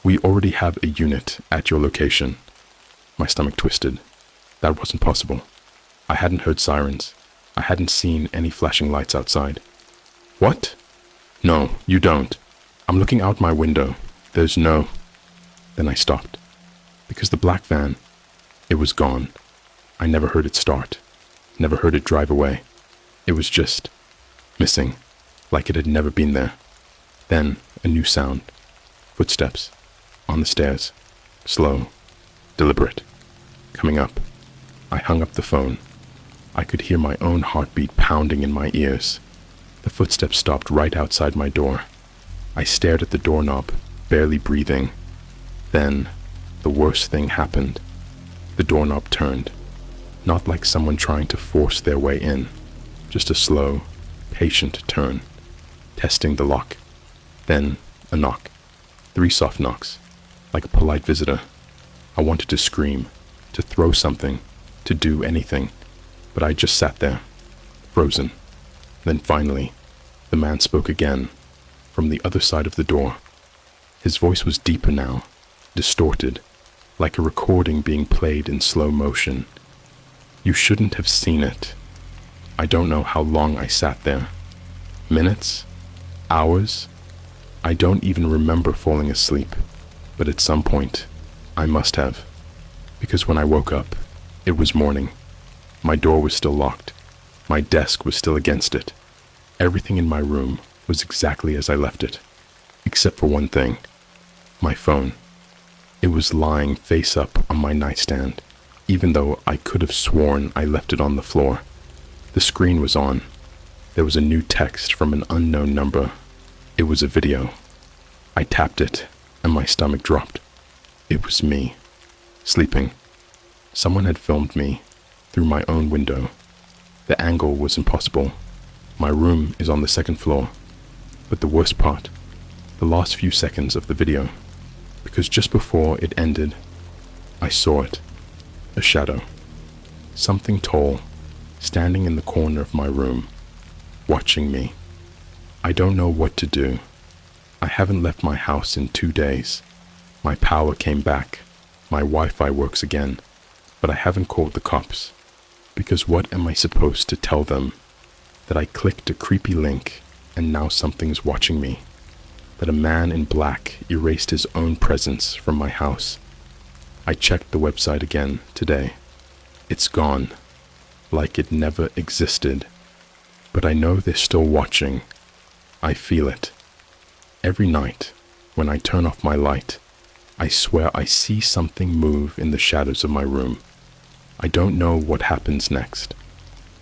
we already have a unit at your location. My stomach twisted. That wasn't possible. I hadn't heard sirens. I hadn't seen any flashing lights outside. What? No, you don't. I'm looking out my window. There's no... Then I stopped. Because the black van, it was gone. I never heard it start. Never heard it drive away. It was just missing, like it had never been there. Then a new sound. Footsteps. On the stairs. Slow. Deliberate. Coming up. I hung up the phone. I could hear my own heartbeat pounding in my ears. The footsteps stopped right outside my door. I stared at the doorknob, barely breathing. Then, the worst thing happened. The doorknob turned. Not like someone trying to force their way in. Just a slow, patient turn. Testing the lock. Then, a knock. 3 soft knocks. Like a polite visitor. I wanted to scream, to throw something, to do anything. But I just sat there, frozen. Then finally, the man spoke again, from the other side of the door. His voice was deeper now, distorted, like a recording being played in slow motion. You shouldn't have seen it. I don't know how long I sat there. Minutes? Hours? I don't even remember falling asleep, but at some point, I must have. Because when I woke up, it was morning. My door was still locked. My desk was still against it. Everything in my room was exactly as I left it, except for one thing. My phone. It was lying face up on my nightstand, even though I could have sworn I left it on the floor. The screen was on. There was a new text from an unknown number. It was a video. I tapped it, and my stomach dropped. It was me, sleeping. Someone had filmed me through my own window. The angle was impossible. My room is on the 2nd floor. But the worst part, the last few seconds of the video, because just before it ended, I saw it. A shadow. Something tall, standing in the corner of my room, watching me. I don't know what to do. I haven't left my house in 2 days. My power came back. My Wi-Fi works again. But I haven't called the cops. Because what am I supposed to tell them? That I clicked a creepy link and now something's watching me. That a man in black erased his own presence from my house. I checked the website again today. It's gone. Like it never existed. But I know they're still watching. I feel it. Every night, when I turn off my light, I swear I see something move in the shadows of my room. I don't know what happens next.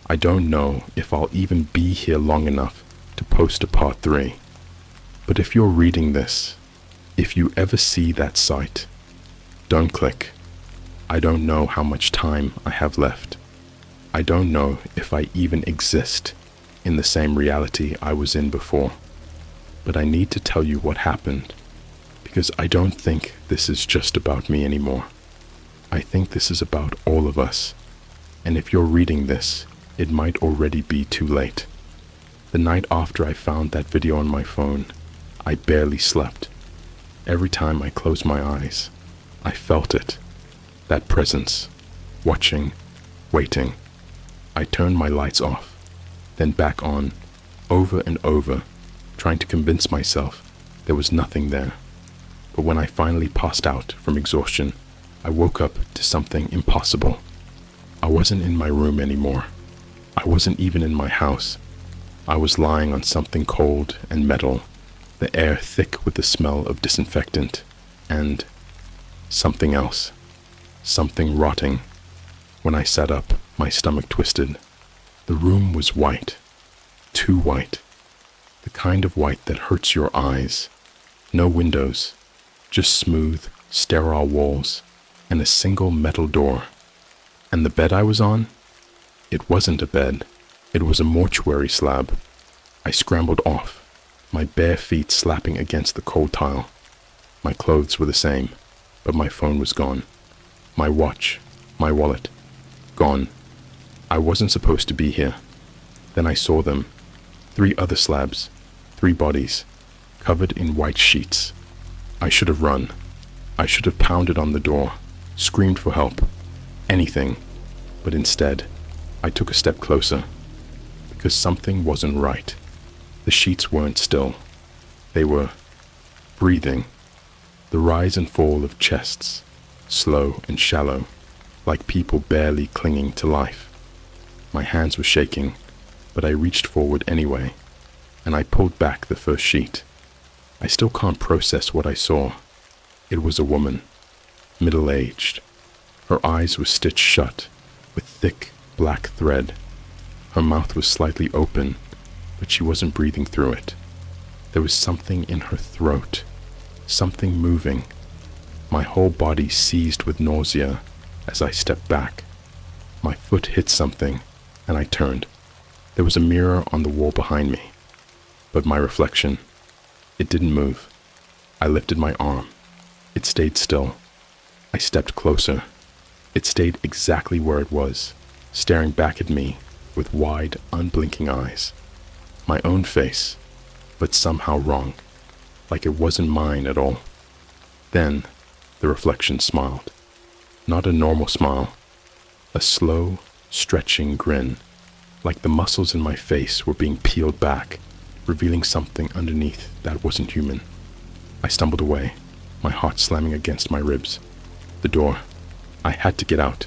I don't know if I'll even be here long enough to post a part 3. But if you're reading this, if you ever see that site, don't click. I don't know how much time I have left. I don't know if I even exist in the same reality I was in before. But I need to tell you what happened, because I don't think this is just about me anymore. I think this is about all of us. And if you're reading this, it might already be too late. The night after I found that video on my phone, I barely slept. Every time I closed my eyes, I felt it. That presence. watching, waiting. I turned my lights off, then back on, over and over, trying to convince myself there was nothing there. But when I finally passed out from exhaustion, I woke up to something impossible. I wasn't in my room anymore. I wasn't even in my house. I was lying on something cold and metal, the air thick with the smell of disinfectant, and something else, something rotting. When I sat up, my stomach twisted. The room was white, too white, the kind of white that hurts your eyes. No windows, just smooth, sterile walls, and a single metal door. And the bed I was on? It wasn't a bed. It was a mortuary slab. I scrambled off, my bare feet slapping against the cold tile. My clothes were the same, but my phone was gone. My watch, my wallet, gone. I wasn't supposed to be here. Then I saw them. 3 other slabs, 3 bodies, covered in white sheets. I should have run. I should have pounded on the door, screamed for help, anything. But instead, I took a step closer, because something wasn't right. The sheets weren't still. They were breathing. The rise and fall of chests, slow and shallow, like people barely clinging to life. My hands were shaking, but I reached forward anyway, and I pulled back the first sheet. I still can't process what I saw. It was a woman, middle-aged. Her eyes were stitched shut with thick black thread. Her mouth was slightly open, but she wasn't breathing through it. There was something in her throat, something moving. My whole body seized with nausea as I stepped back. My foot hit something, and I turned. There was a mirror on the wall behind me, but my reflection, it didn't move. I lifted my arm. It stayed still. I stepped closer. It stayed exactly where it was, staring back at me with wide, unblinking eyes. My own face, but somehow wrong, like it wasn't mine at all. Then, the reflection smiled. Not a normal smile, a slow, stretching grin, like the muscles in my face were being peeled back, revealing something underneath that wasn't human. I stumbled away, my heart slamming against my ribs. The door. I had to get out.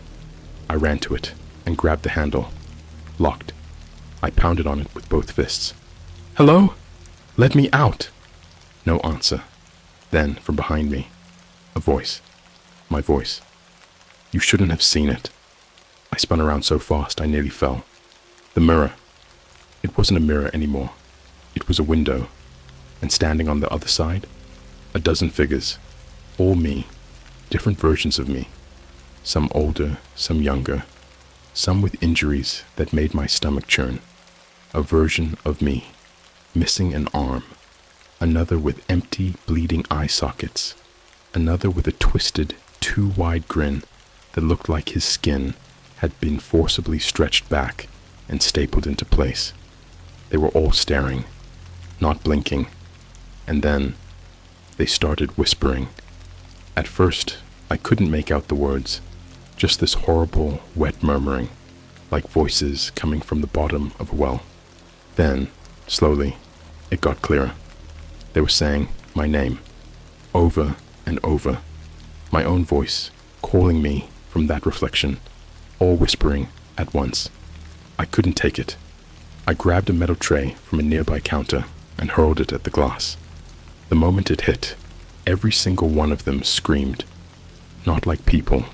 I ran to it and grabbed the handle. Locked. I pounded on it with both fists. "Hello? Let me out!" No answer. Then, from behind me, a voice. My voice. "You shouldn't have seen it." I spun around so fast I nearly fell. The mirror. It wasn't a mirror anymore. It was a window. And standing on the other side, a dozen figures. All me. Different versions of me. Some older, some younger. Some with injuries that made my stomach churn. A version of me, missing an arm. Another with empty, bleeding eye sockets. Another with a twisted, too wide grin that looked like his skin had been forcibly stretched back and stapled into place. They were all staring, not blinking. And then they started whispering. At first, I couldn't make out the words, just this horrible, wet murmuring, like voices coming from the bottom of a well. Then, slowly, it got clearer. They were saying my name, over and over, my own voice, calling me from that reflection, all whispering at once. I couldn't take it. I grabbed a metal tray from a nearby counter and hurled it at the glass. The moment it hit, every single one of them screamed. Not like people,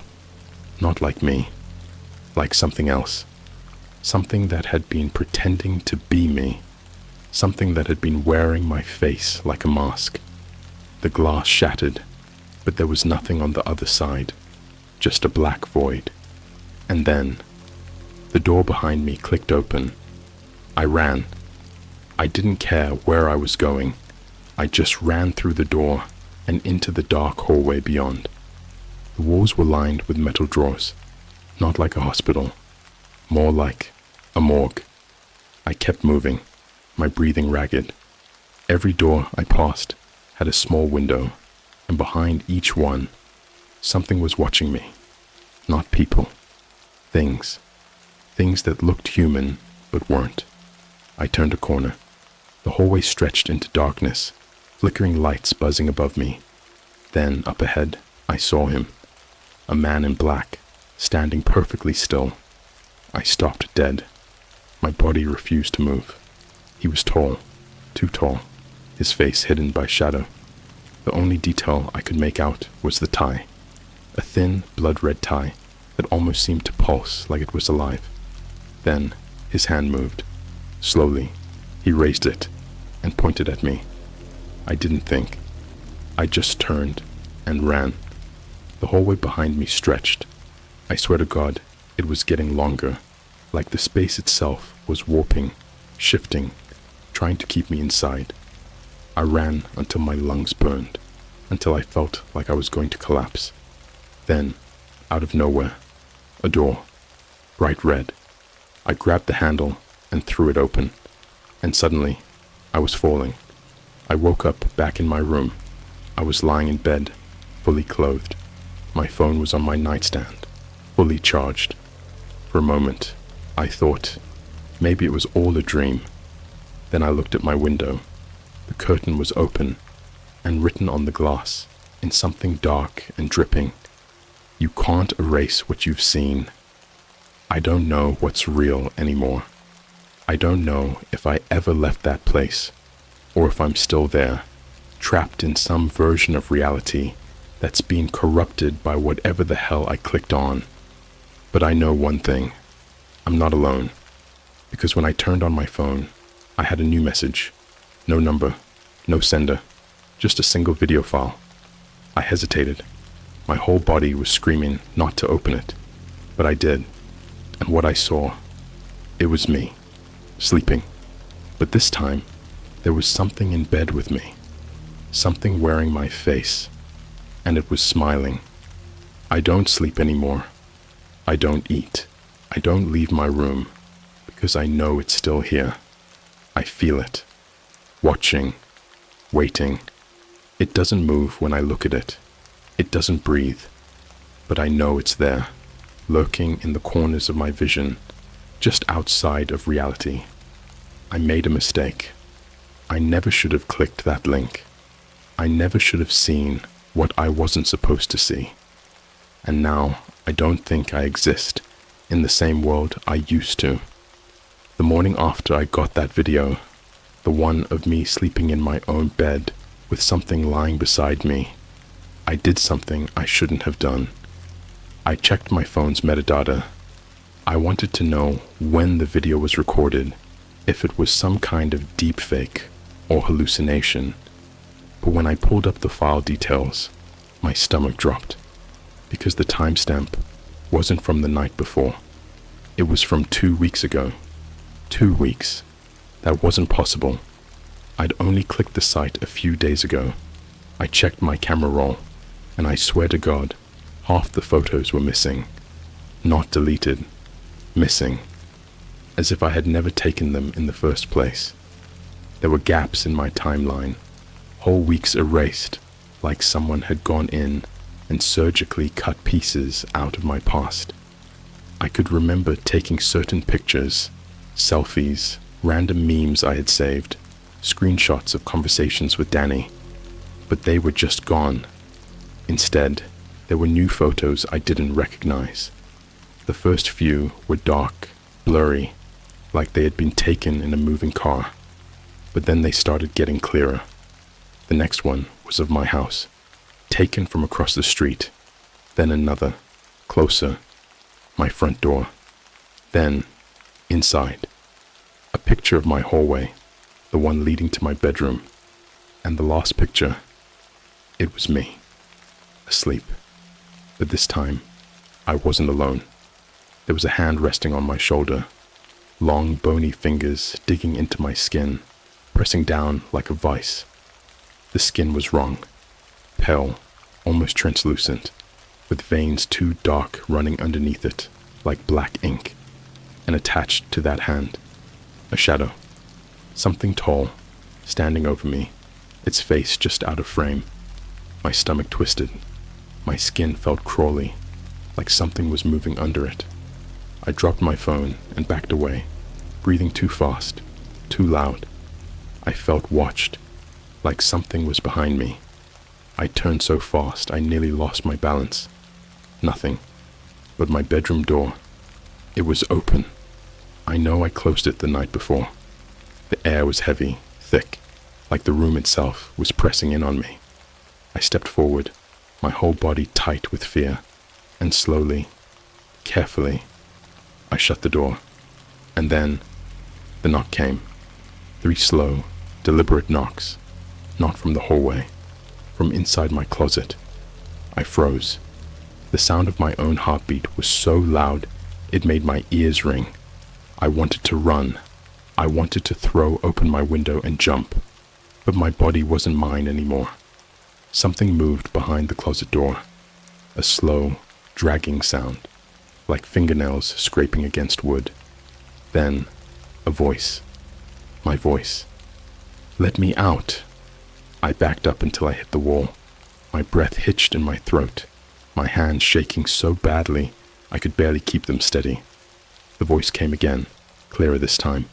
not like me, like something else. Something that had been pretending to be me. Something that had been wearing my face like a mask. The glass shattered, but there was nothing on the other side, just a black void. And then, the door behind me clicked open. I ran. I didn't care where I was going. I just ran through the door and into the dark hallway beyond. The walls were lined with metal drawers, not like a hospital, more like a morgue. I kept moving, my breathing ragged. Every door I passed had a small window, and behind each one, something was watching me. Not people, Things. Things that looked human, but weren't. I turned a corner. The hallway stretched into darkness, flickering lights buzzing above me. Then, up ahead, I saw him. A man in black, standing perfectly still. I stopped dead. My body refused to move. He was tall, too tall, his face hidden by shadow. The only detail I could make out was the tie. A thin, blood-red tie that almost seemed to pulse like it was alive. Then, his hand moved. Slowly, he raised it and pointed at me. I didn't think. I just turned and ran. The hallway behind me stretched. I swear to God, it was getting longer, like the space itself was warping, shifting, trying to keep me inside. I ran until my lungs burned, until I felt like I was going to collapse. Then, out of nowhere, a door, bright red. I grabbed the handle and threw it open, and suddenly, I was falling. I woke up back in my room. I was lying in bed, fully clothed. My phone was on my nightstand, fully charged. For a moment, I thought maybe it was all a dream. Then I looked at my window. The curtain was open, and written on the glass, in something dark and dripping, "You can't erase what you've seen." I don't know what's real anymore. I don't know if I ever left that place, or if I'm still there, trapped in some version of reality that's being corrupted by whatever the hell I clicked on. But I know one thing. I'm not alone. Because when I turned on my phone, I had a new message. No number, no sender, just a single video file. I hesitated. My whole body was screaming not to open it, but I did. And what I saw, it was me, sleeping. But this time, there was something in bed with me, something wearing my face, and it was smiling. I don't sleep anymore. I don't eat. I don't leave my room, because I know it's still here. I feel it, watching, waiting. It doesn't move when I look at it. It doesn't breathe, but I know it's there, lurking in the corners of my vision, just outside of reality. I made a mistake. I never should have clicked that link. I never should have seen what I wasn't supposed to see. And now I don't think I exist in the same world I used to. The morning after I got that video, the one of me sleeping in my own bed with something lying beside me, I did something I shouldn't have done. I checked my phone's metadata. I wanted to know when the video was recorded, if it was some kind of deepfake or hallucination. But when I pulled up the file details, my stomach dropped, because the timestamp wasn't from the night before. It was from 2 weeks ago. 2 weeks. That wasn't possible. I'd only clicked the site a few days ago. I checked my camera roll, and I swear to God, half the photos were missing. Not deleted. Missing. As if I had never taken them in the first place. There were gaps in my timeline, whole weeks erased, like someone had gone in and surgically cut pieces out of my past. I could remember taking certain pictures, selfies, random memes I had saved, screenshots of conversations with Danny, but they were just gone. Instead, there were new photos I didn't recognize. The first few were dark, blurry, like they had been taken in a moving car, but then they started getting clearer. The next one was of my house, taken from across the street, then another, closer, my front door, then inside, a picture of my hallway, the one leading to my bedroom, and the last picture, it was me, asleep. But this time, I wasn't alone. There was a hand resting on my shoulder, long bony fingers digging into my skin, pressing down like a vice. The skin was wrong, pale, almost translucent, with veins too dark running underneath it, like black ink, and attached to that hand, a shadow, something tall, standing over me, its face just out of frame. My stomach twisted. My skin felt crawly, like something was moving under it. I dropped my phone and backed away, breathing too fast, too loud. I felt watched, like something was behind me. I turned so fast I nearly lost my balance. Nothing, but my bedroom door. It was open. I know I closed it the night before. The air was heavy, thick, like the room itself was pressing in on me. I stepped forward, my whole body tight with fear, and slowly, carefully, I shut the door. And then, the knock came. 3 slow, deliberate knocks, not from the hallway, from inside my closet. I froze. The sound of my own heartbeat was so loud, it made my ears ring. I wanted to run. I wanted to throw open my window and jump, but my body wasn't mine anymore. Something moved behind the closet door, a slow, dragging sound, like fingernails scraping against wood. Then, a voice. My voice. Let me out. I backed up until I hit the wall, my breath hitched in my throat, my hands shaking so badly I could barely keep them steady. The voice came again, clearer this time.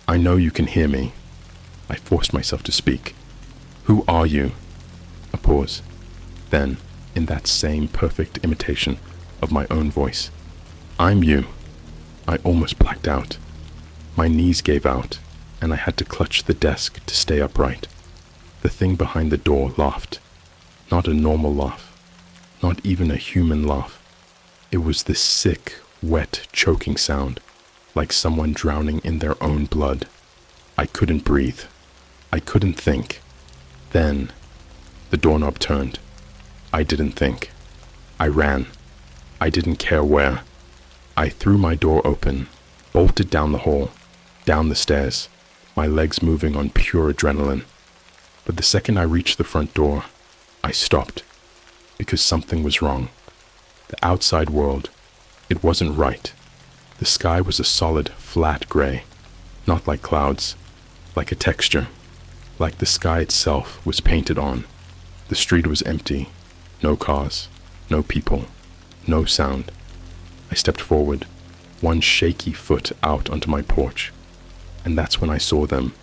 I know you can hear me. I forced myself to speak. Who are you? A pause. Then, in that same perfect imitation of my own voice, I'm you. I almost blacked out. My knees gave out, and I had to clutch the desk to stay upright. The thing behind the door laughed. Not a normal laugh. Not even a human laugh. It was this sick, wet, choking sound, like someone drowning in their own blood. I couldn't breathe. I couldn't think. Then, the doorknob turned. I didn't think. I ran. I didn't care where. I threw my door open, bolted down the hall, down the stairs, my legs moving on pure adrenaline. But the second I reached the front door, I stopped, because something was wrong. The outside world, it wasn't right. The sky was a solid, flat gray, not like clouds, like a texture, like the sky itself was painted on. The street was empty, no cars, no people, no sound. I stepped forward, one shaky foot out onto my porch, and that's when I saw them,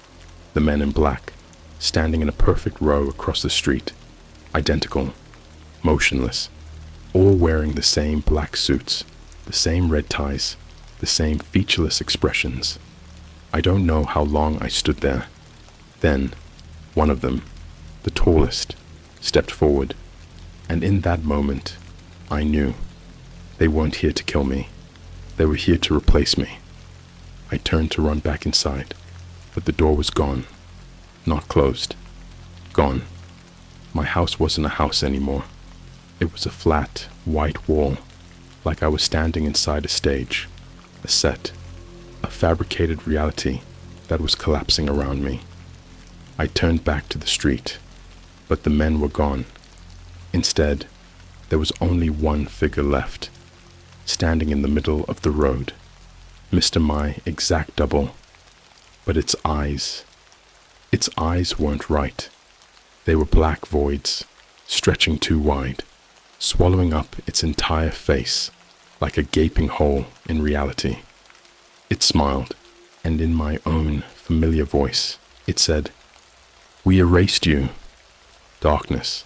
the men in black, standing in a perfect row across the street, identical, motionless, all wearing the same black suits, the same red ties, the same featureless expressions. I don't know how long I stood there. Then, one of them, the tallest, stepped forward, and in that moment, I knew. They weren't here to kill me. They were here to replace me. I turned to run back inside, but the door was gone. Not closed. Gone. My house wasn't a house anymore. It was a flat, white wall, like I was standing inside a stage, a set, a fabricated reality that was collapsing around me. I turned back to the street, but the men were gone. Instead, there was only one figure left, standing in the middle of the road, Mr. My exact double. But its eyes weren't right. They were black voids, stretching too wide, swallowing up its entire face like a gaping hole in reality. It smiled, and in my own familiar voice, it said, "We erased you." Darkness.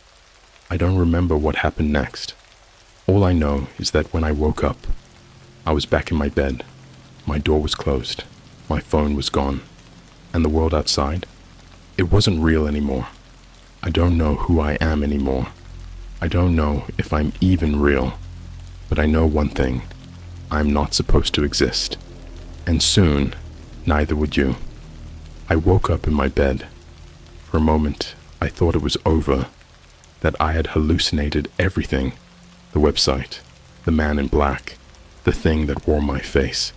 I don't remember what happened next. All I know is that when I woke up, I was back in my bed. My door was closed. My phone was gone. And the world outside, it wasn't real anymore. I don't know who I am anymore. I don't know if I'm even real. But I know one thing. I'm not supposed to exist. And soon, neither would you. I woke up in my bed. For a moment, I thought it was over, that I had hallucinated everything. The website, the man in black, the thing that wore my face.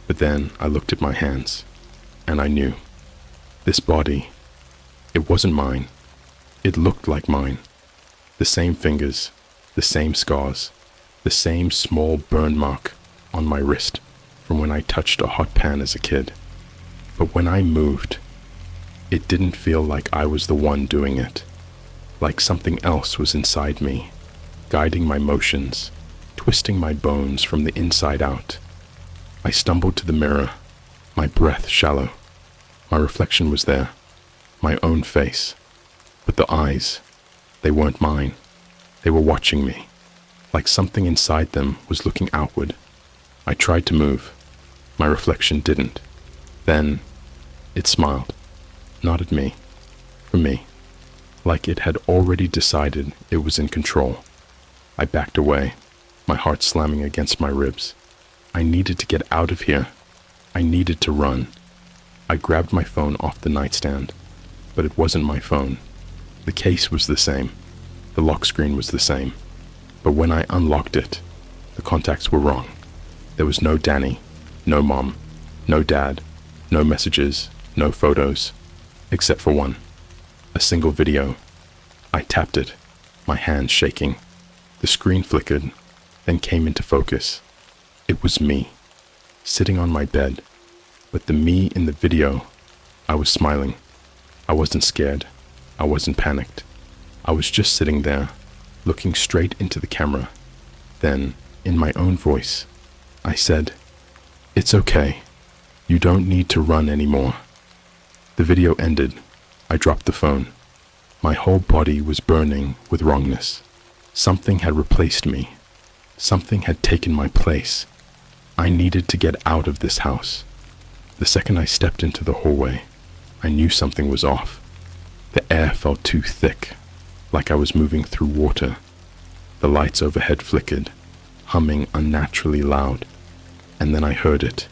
But then I looked at my hands, and I knew. This body, it wasn't mine. It looked like mine. The same fingers, the same scars, the same small burn mark on my wrist from when I touched a hot pan as a kid. But when I moved, it didn't feel like I was the one doing it. Like something else was inside me, guiding my motions, twisting my bones from the inside out, I stumbled to the mirror, my breath shallow. My reflection was there, my own face. But the eyes, they weren't mine. They were watching me, like something inside them was looking outward. I tried to move. My reflection didn't. Then, it smiled. Not at me. For me. Like it had already decided it was in control. I backed away, my heart slamming against my ribs. I needed to get out of here. I needed to run. I grabbed my phone off the nightstand, but it wasn't my phone. The case was the same. The lock screen was the same. But when I unlocked it, the contacts were wrong. There was no Danny, no mom, no dad, no messages, no photos, except for one. A single video. I tapped it, my hands shaking. The screen flickered, then came into focus. It was me, sitting on my bed. But the me in the video, I was smiling. I wasn't scared. I wasn't panicked. I was just sitting there, looking straight into the camera. Then, in my own voice, I said, "It's okay. You don't need to run anymore." The video ended. I dropped the phone. My whole body was burning with wrongness. Something had replaced me. Something had taken my place. I needed to get out of this house. The second I stepped into the hallway, I knew something was off. The air felt too thick, like I was moving through water. The lights overhead flickered, humming unnaturally loud. And then I heard it,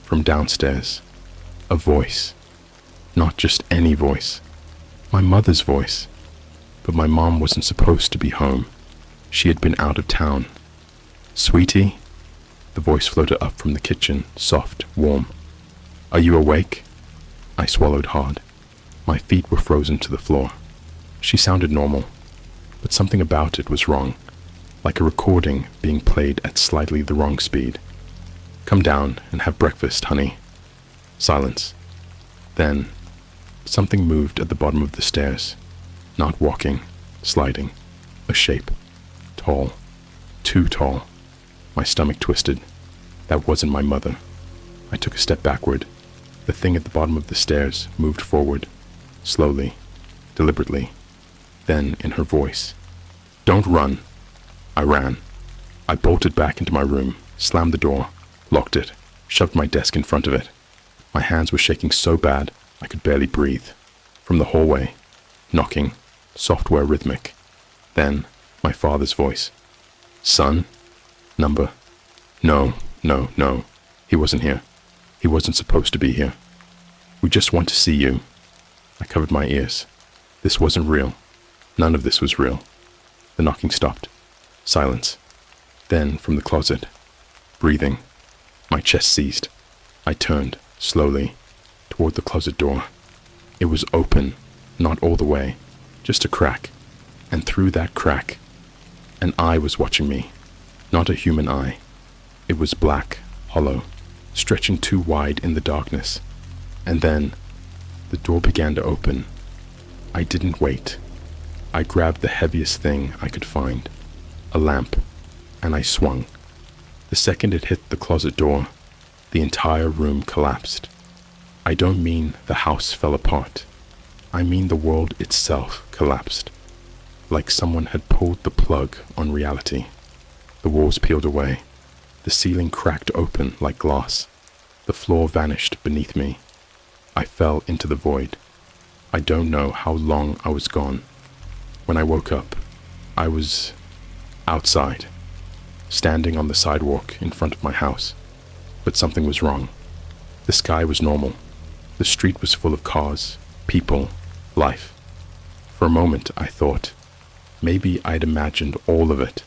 from downstairs. A voice. Not just any voice. My mother's voice. But my mom wasn't supposed to be home. She had been out of town. "Sweetie?" The voice floated up from the kitchen, soft, warm. "Are you awake?" I swallowed hard. My feet were frozen to the floor. She sounded normal, but something about it was wrong, like a recording being played at slightly the wrong speed. "Come down and have breakfast, honey." Silence. Then, something moved at the bottom of the stairs. Not walking, sliding. A shape. Tall. Too tall. My stomach twisted. That wasn't my mother. I took a step backward. The thing at the bottom of the stairs moved forward. Slowly. Deliberately. Then, in her voice, "Don't run." I ran. I bolted back into my room, slammed the door, locked it, shoved my desk in front of it. My hands were shaking so bad I could barely breathe. From the hallway, knocking, software rhythmic. Then, my father's voice. "Son? Number? No. He wasn't here. He wasn't supposed to be here. We just want to see you." I covered my ears. This wasn't real. None of this was real. The knocking stopped. Silence. Then, from the closet, breathing, my chest seized. I turned, slowly, toward the closet door. It was open, not all the way, just a crack. And through that crack, an eye was watching me. Not a human eye. It was black, hollow, stretching too wide in the darkness. And then, the door began to open. I didn't wait. I grabbed the heaviest thing I could find, a lamp, and I swung. The second it hit the closet door, the entire room collapsed. I don't mean the house fell apart. I mean the world itself collapsed. Like someone had pulled the plug on reality. The walls peeled away. The ceiling cracked open like glass. The floor vanished beneath me. I fell into the void. I don't know how long I was gone. When I woke up, I was outside, standing on the sidewalk in front of my house. But something was wrong. The sky was normal. The street was full of cars, people, life. For a moment, I thought, maybe I'd imagined all of it.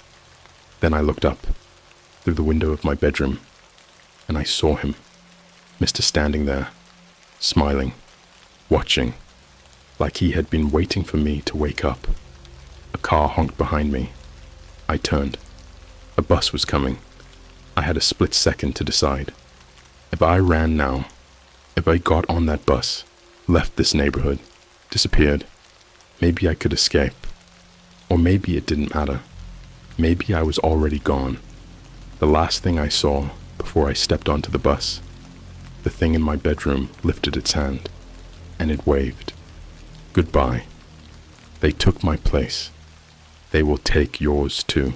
Then I looked up, through the window of my bedroom, and I saw him, Mr. standing there, smiling, watching, like he had been waiting for me to wake up. A car honked behind me. I turned. A bus was coming. I had a split second to decide. If I ran now, if I got on that bus, left this neighborhood, disappeared, maybe I could escape. Or maybe it didn't matter. Maybe I was already gone. The last thing I saw before I stepped onto the bus. The thing in my bedroom lifted its hand, and it waved. Goodbye. They took my place. They will take yours too.